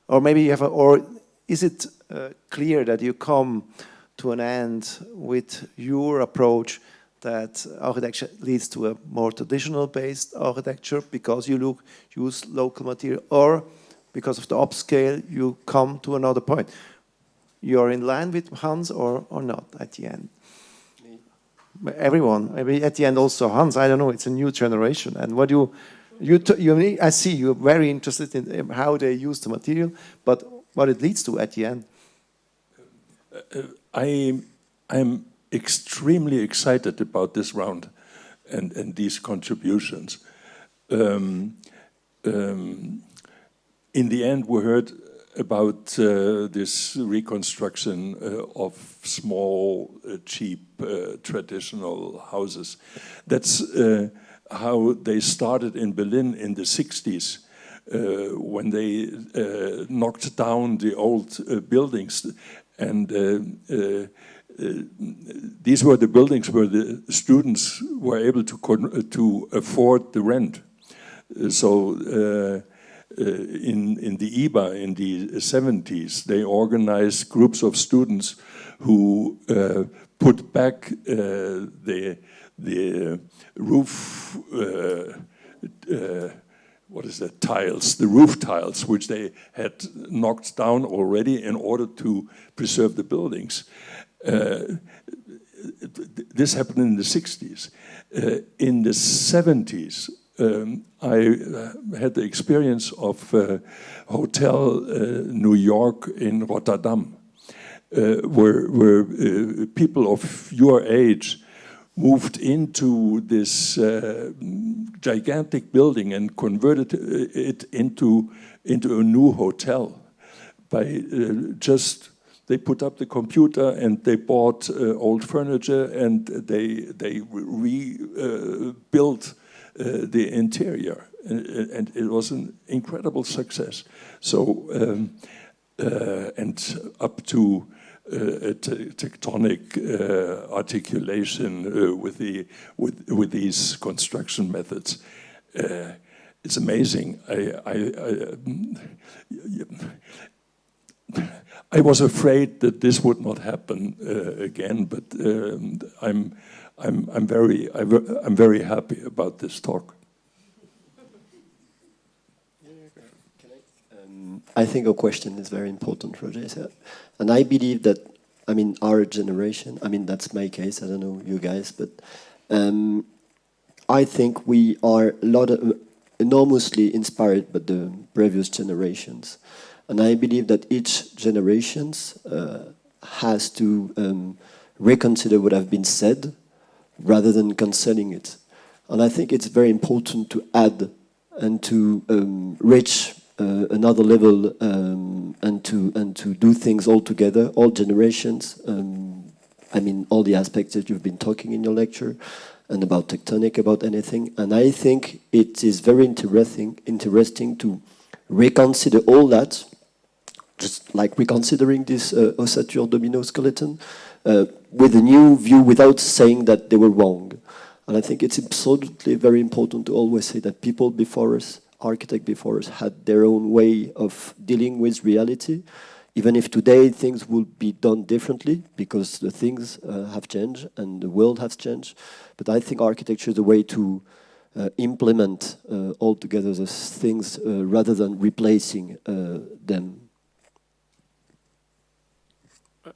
Or maybe you have or is it clear that you come to an end with your approach that architecture leads to a more traditional based architecture because you use local material, or because of the upscale you come to another point? You're in line with Hans or not at the end? Everyone, maybe at the end also Hans, I don't know, it's a new generation. And what I see you're very interested in how they use the material, but what it leads to at the end. I'm extremely excited about this round and these contributions. In the end, we heard about this reconstruction of small, cheap, traditional houses. That's how they started in Berlin in the 60s, when they knocked down the old buildings. And these were the buildings where the students were able to afford the rent. So in the IBA in the 70s, they organized groups of students who put back the roof, tiles, the roof tiles, which they had knocked down already in order to preserve the buildings. This happened in the 60s. In the 70s, I had the experience of Hotel New York in Rotterdam, where people of your age moved into this gigantic building and converted it into a new hotel by they put up the computer and they bought old furniture and they rebuilt the interior, and it was an incredible success. So and up to tectonic articulation with these construction methods. It's amazing. I was afraid that this would not happen again, but I'm very happy about this talk. I think a question is very important, Roger. And I believe that, our generation, that's my case, I don't know you guys, but I think we are enormously inspired by the previous generations. And I believe that each generation has to reconsider what has been said rather than cancelling it. And I think it's very important to add and to reach another level and to do things all together, all generations. All the aspects that you've been talking in your lecture and about tectonic, about anything. And I think it is very interesting to reconsider all that, just like reconsidering this ossature domino skeleton with a new view without saying that they were wrong. And I think it's absolutely very important to always say that people before us, architects before us, had their own way of dealing with reality, even if today things will be done differently because the things have changed and the world has changed. But I think architecture is a way to implement altogether those things rather than replacing them.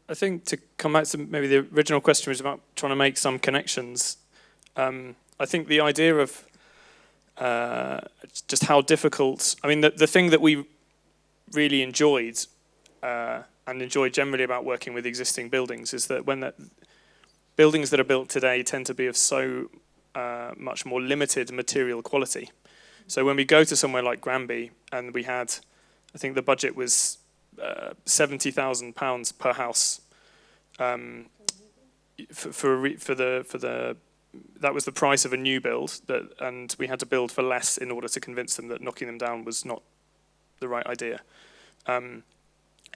I think to come back to maybe the original question was about trying to make some connections. I think the idea of just how difficult, the thing that we really enjoyed and enjoy generally about working with existing buildings is that when buildings that are built today tend to be of so much more limited material quality. So when we go to somewhere like Granby, and we had, I think the budget was £70,000 per house that was the price of a new build, and we had to build for less in order to convince them that knocking them down was not the right idea. And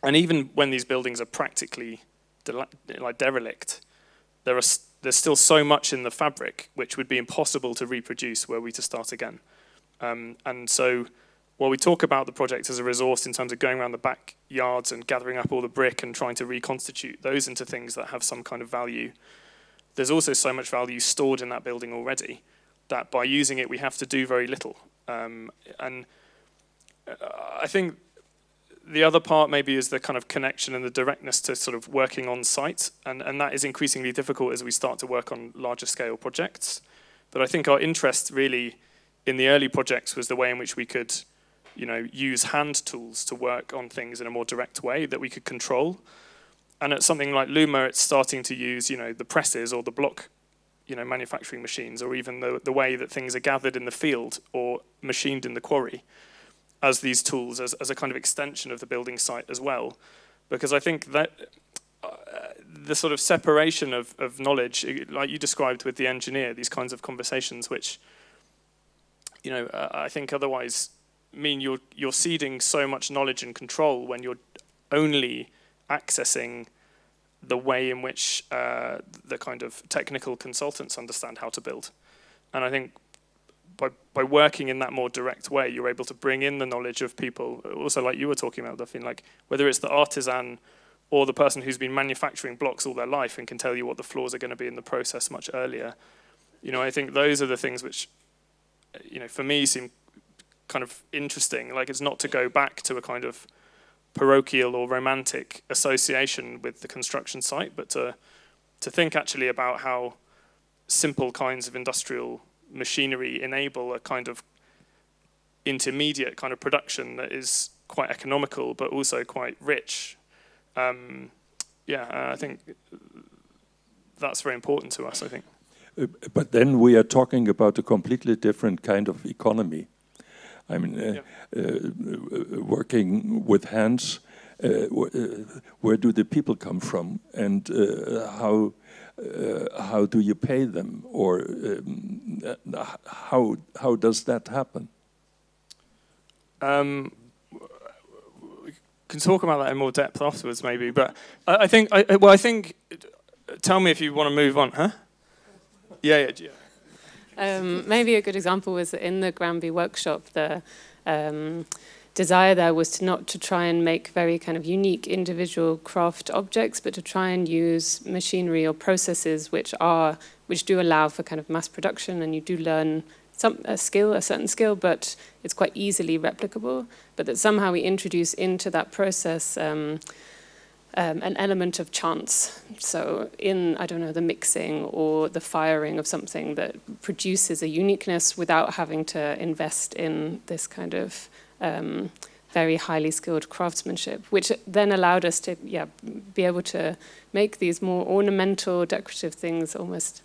even when these buildings are practically derelict, there's still so much in the fabric which would be impossible to reproduce were we to start again. And so while we talk about the project as a resource in terms of going around the backyards and gathering up all the brick and trying to reconstitute those into things that have some kind of value, there's also so much value stored in that building already that by using it we have to do very little. And I think the other part maybe is the kind of connection and the directness to sort of working on site, and that is increasingly difficult as we start to work on larger scale projects. But I think our interest really in the early projects was the way in which we could, use hand tools to work on things in a more direct way that we could control. And at something like Luma, it's starting to use, the presses or the block, manufacturing machines, or even the way that things are gathered in the field or machined in the quarry as these tools, as a kind of extension of the building site as well. Because I think that the sort of separation of knowledge, like you described with the engineer, these kinds of conversations which, I think otherwise mean you're ceding so much knowledge and control when you're only accessing the way in which the kind of technical consultants understand how to build. And I think by working in that more direct way, you're able to bring in the knowledge of people, also like you were talking about, Delphine, like whether it's the artisan or the person who's been manufacturing blocks all their life and can tell you what the flaws are going to be in the process much earlier. I think those are the things which, for me seem kind of interesting. Like it's not to go back to a kind of parochial or romantic association with the construction site, but to think actually about how simple kinds of industrial machinery enable a kind of intermediate kind of production that is quite economical but also quite rich. I think that's very important to us, I think. But then we are talking about a completely different kind of economy. I mean, working with hands, where do the people come from, and how do you pay them, or how does that happen? We can talk about that in more depth afterwards, maybe. But I think, tell me if you want to move on, huh? Yeah. Maybe a good example was in the Granby workshop, the desire there was not to try and make very kind of unique individual craft objects, but to try and use machinery or processes which do allow for kind of mass production, and you do learn a certain skill, but it's quite easily replicable. But that somehow we introduce into that process an element of chance. So in, the mixing or the firing of something that produces a uniqueness without having to invest in this kind of very highly skilled craftsmanship, which then allowed us to be able to make these more ornamental, decorative things. Almost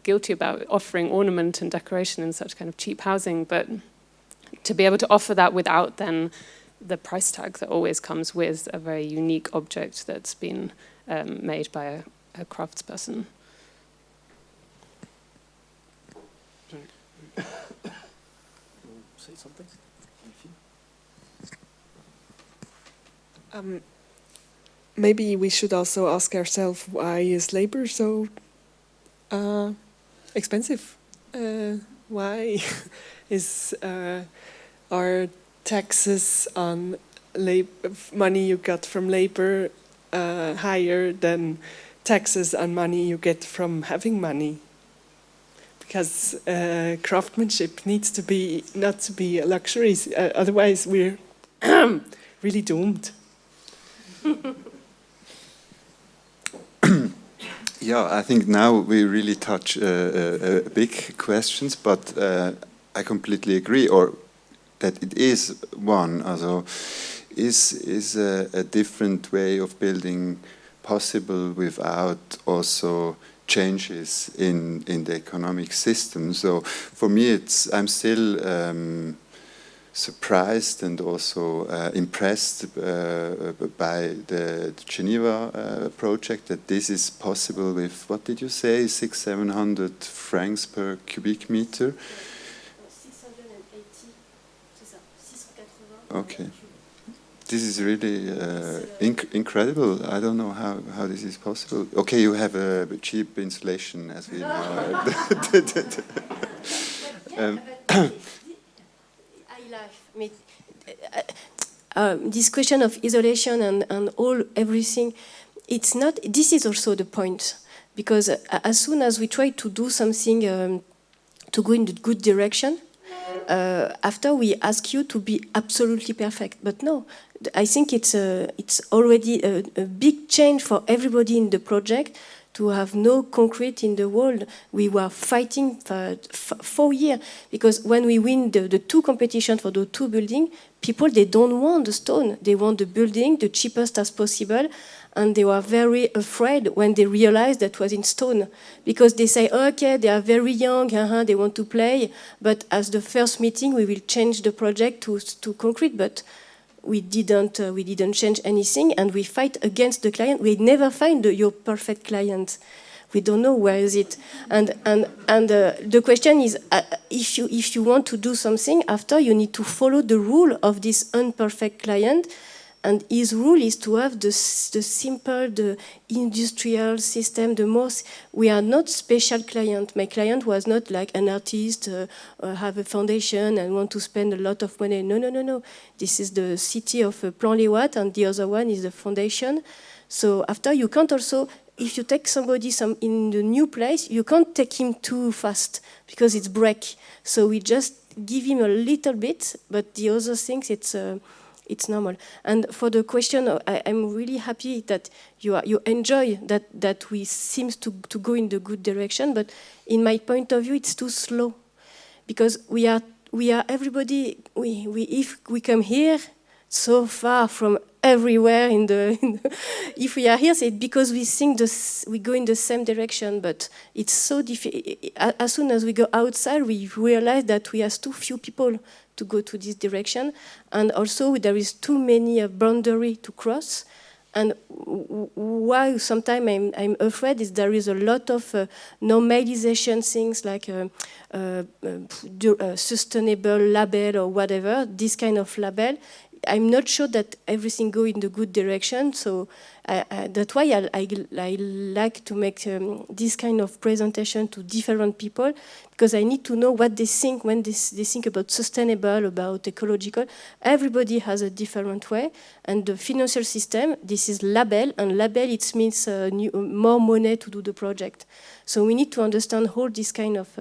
guilty about offering ornament and decoration in such kind of cheap housing, but to be able to offer that without then the price tag that always comes with a very unique object that's been made by a craftsperson. Say something? Maybe we should also ask ourselves, why is labor so expensive? Why is our taxes on money you got from labor higher than taxes on money you get from having money? Because craftsmanship needs to be not to be a luxury, otherwise we're really doomed. Yeah, I think now we really touch big questions, but I completely agree, or that it is one. Also, is a different way of building possible without also changes in the economic system. So for me, I'm still surprised and also impressed by the Geneva project, that this is possible with, what did you say, 600-700 francs per cubic meter? 680, c'est ça, 680. Okay. This is really incredible. I don't know how this is possible. Okay, you have a cheap installation, as we know. This question of isolation and everything, it's not. This is also the point, because as soon as we try to do something to go in the good direction, after we ask you to be absolutely perfect. But no, I think it's already a big change for everybody in the project to have no concrete in the world. We were fighting for 4 years, because when we win the two competitions for the two buildings, people, they don't want the stone. They want the building the cheapest as possible. And they were very afraid when they realized that was in stone, because they say, okay, they are very young, they want to play, but as the first meeting, we will change the project to concrete. But we didn't change anything, and we fight against the client. We never find your perfect client. We don't know where is it. And the question is, if you want to do something, after you need to follow the rule of this imperfect client. And his rule is to have the simple, the industrial system, the most. We are not special client. My client was not like an artist, have a foundation and want to spend a lot of money. No. This is the city of Plan-les-Ouates, and the other one is the foundation. So after, you can't also, if you take somebody in the new place, you can't take him too fast, because it's break. So we just give him a little bit, but the other things, it's normal. And for the question, I'm really happy that you enjoy that we seems to go in the good direction. But in my point of view, it's too slow, because we are everybody. If we come here so far from everywhere if we are here, it's because we think we go in the same direction. But it's so difficult. As soon as we go outside, we realize that we have too few people to go to this direction, and also there is too many boundary to cross. And why sometimes I'm afraid is there is a lot of normalization things like sustainable label or whatever, this kind of label. I'm not sure that everything go in the good direction, so that's why I like to make this kind of presentation to different people, because I need to know what they think when they think about sustainable, about ecological. Everybody has a different way, and the financial system, this is label, and label, it means more money to do the project. So we need to understand all this kind of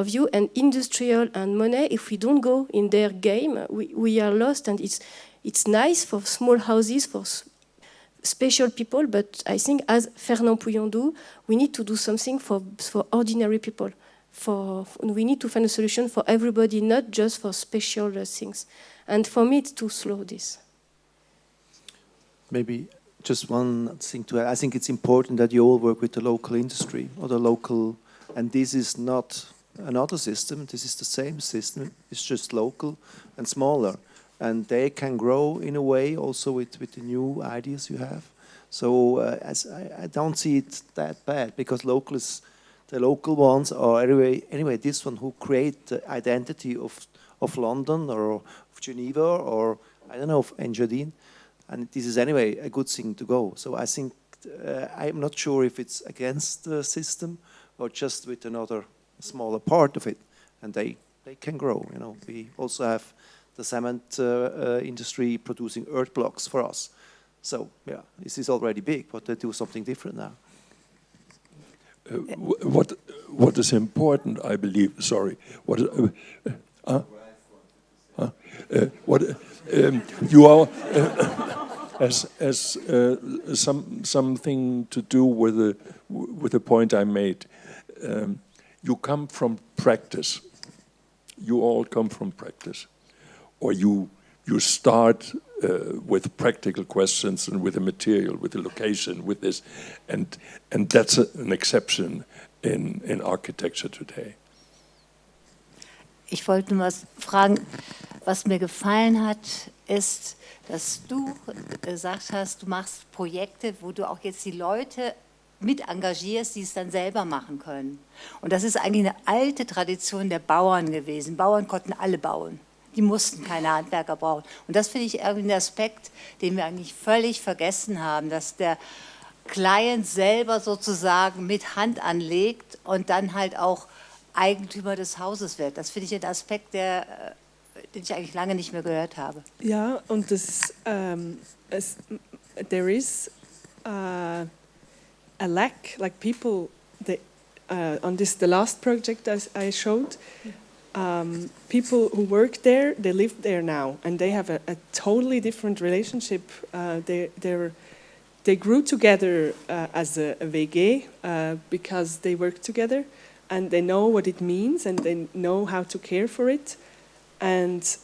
view, and industrial and money, if we don't go in their game, we are lost. And it's nice for small houses, for special people, but I think, as Fernand Pouillon do, we need to do something for ordinary people. We need to find a solution for everybody, not just for special things. And for me, it's too slow, this. Maybe just one thing to add. I think it's important that you all work with the local industry, or the local, and this is not another system, this is the same system, it's just local and smaller. And they can grow in a way also with the new ideas you have. So as I don't see it that bad, because the local ones are anyway this one who create the identity of London or of Geneva or I don't know, of Engadiner. And this is anyway a good thing to go. So I think I'm not sure if it's against the system or just with another smaller part of it, and they can grow. We also have the cement industry producing earth blocks for us. So yeah, this is already big, but they do something different now. What is important, I believe. Sorry. You are as something to do with the point I made. You come from practice. You all come from practice, or you you start with practical questions and with the material, with the location, with this, and that's an exception in architecture today. Ich wollte nur was fragen, was mir gefallen hat, ist, dass du gesagt hast, du machst Projekte, wo du auch jetzt die Leute mit engagierst, die es dann selber machen können. Und das ist eigentlich eine alte Tradition der Bauern gewesen. Bauern konnten alle bauen. Die mussten keine Handwerker brauchen. Und das finde ich irgendwie ein Aspekt, den wir eigentlich völlig vergessen haben, dass der Client selber sozusagen mit Hand anlegt und dann halt auch Eigentümer des Hauses wird. Das finde ich ein Aspekt, den ich eigentlich lange nicht mehr gehört habe. Ja, und das, there is a lack, like people, on the last project I showed, people who work there, they live there now, and they have a totally different relationship. They grew together as a WG because they work together, and they know what it means, and they know how to care for it, and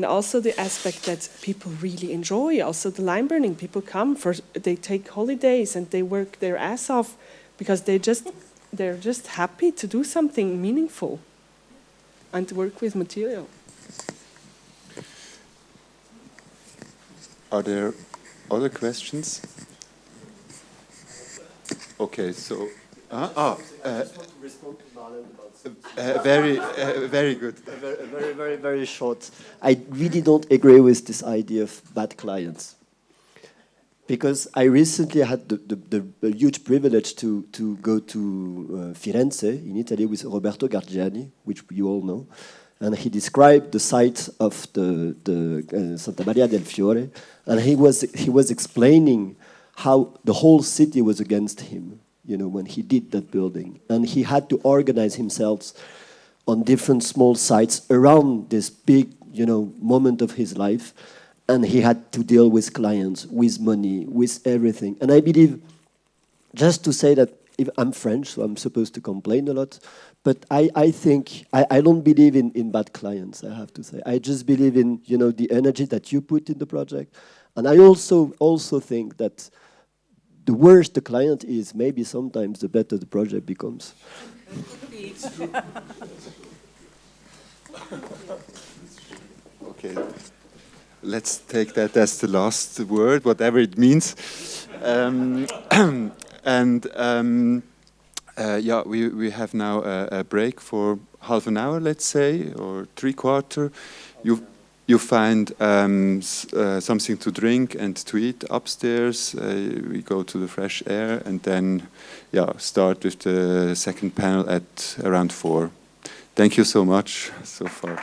also the aspect that people really enjoy. Also the lime burning, people come they take holidays and they work their ass off because they're just happy to do something meaningful and to work with material. Are there other questions? Okay, so very good. Very short. I really don't agree with this idea of bad clients, because I recently had the huge privilege to go to Firenze in Italy with Roberto Gargiani, which you all know, and he described the site of the Santa Maria del Fiore, and he was explaining how the whole city was against him, you know, when he did that building, and he had to organize himself on different small sites around this big, you know, moment of his life, and he had to deal with clients, with money, with everything. And I believe, just to say that, if I'm French, so I'm supposed to complain a lot, but I think I don't believe in bad clients, I have to say. I just believe in, you know, the energy that you put in the project, and I also think that the worse the client is, maybe sometimes the better the project becomes. Okay, let's take that as the last word, whatever it means. Yeah, we have now a break for half an hour, let's say, or three-quarter. You find something to drink and to eat upstairs. We go to the fresh air and then start with the second panel at around 4. Thank you so much so far.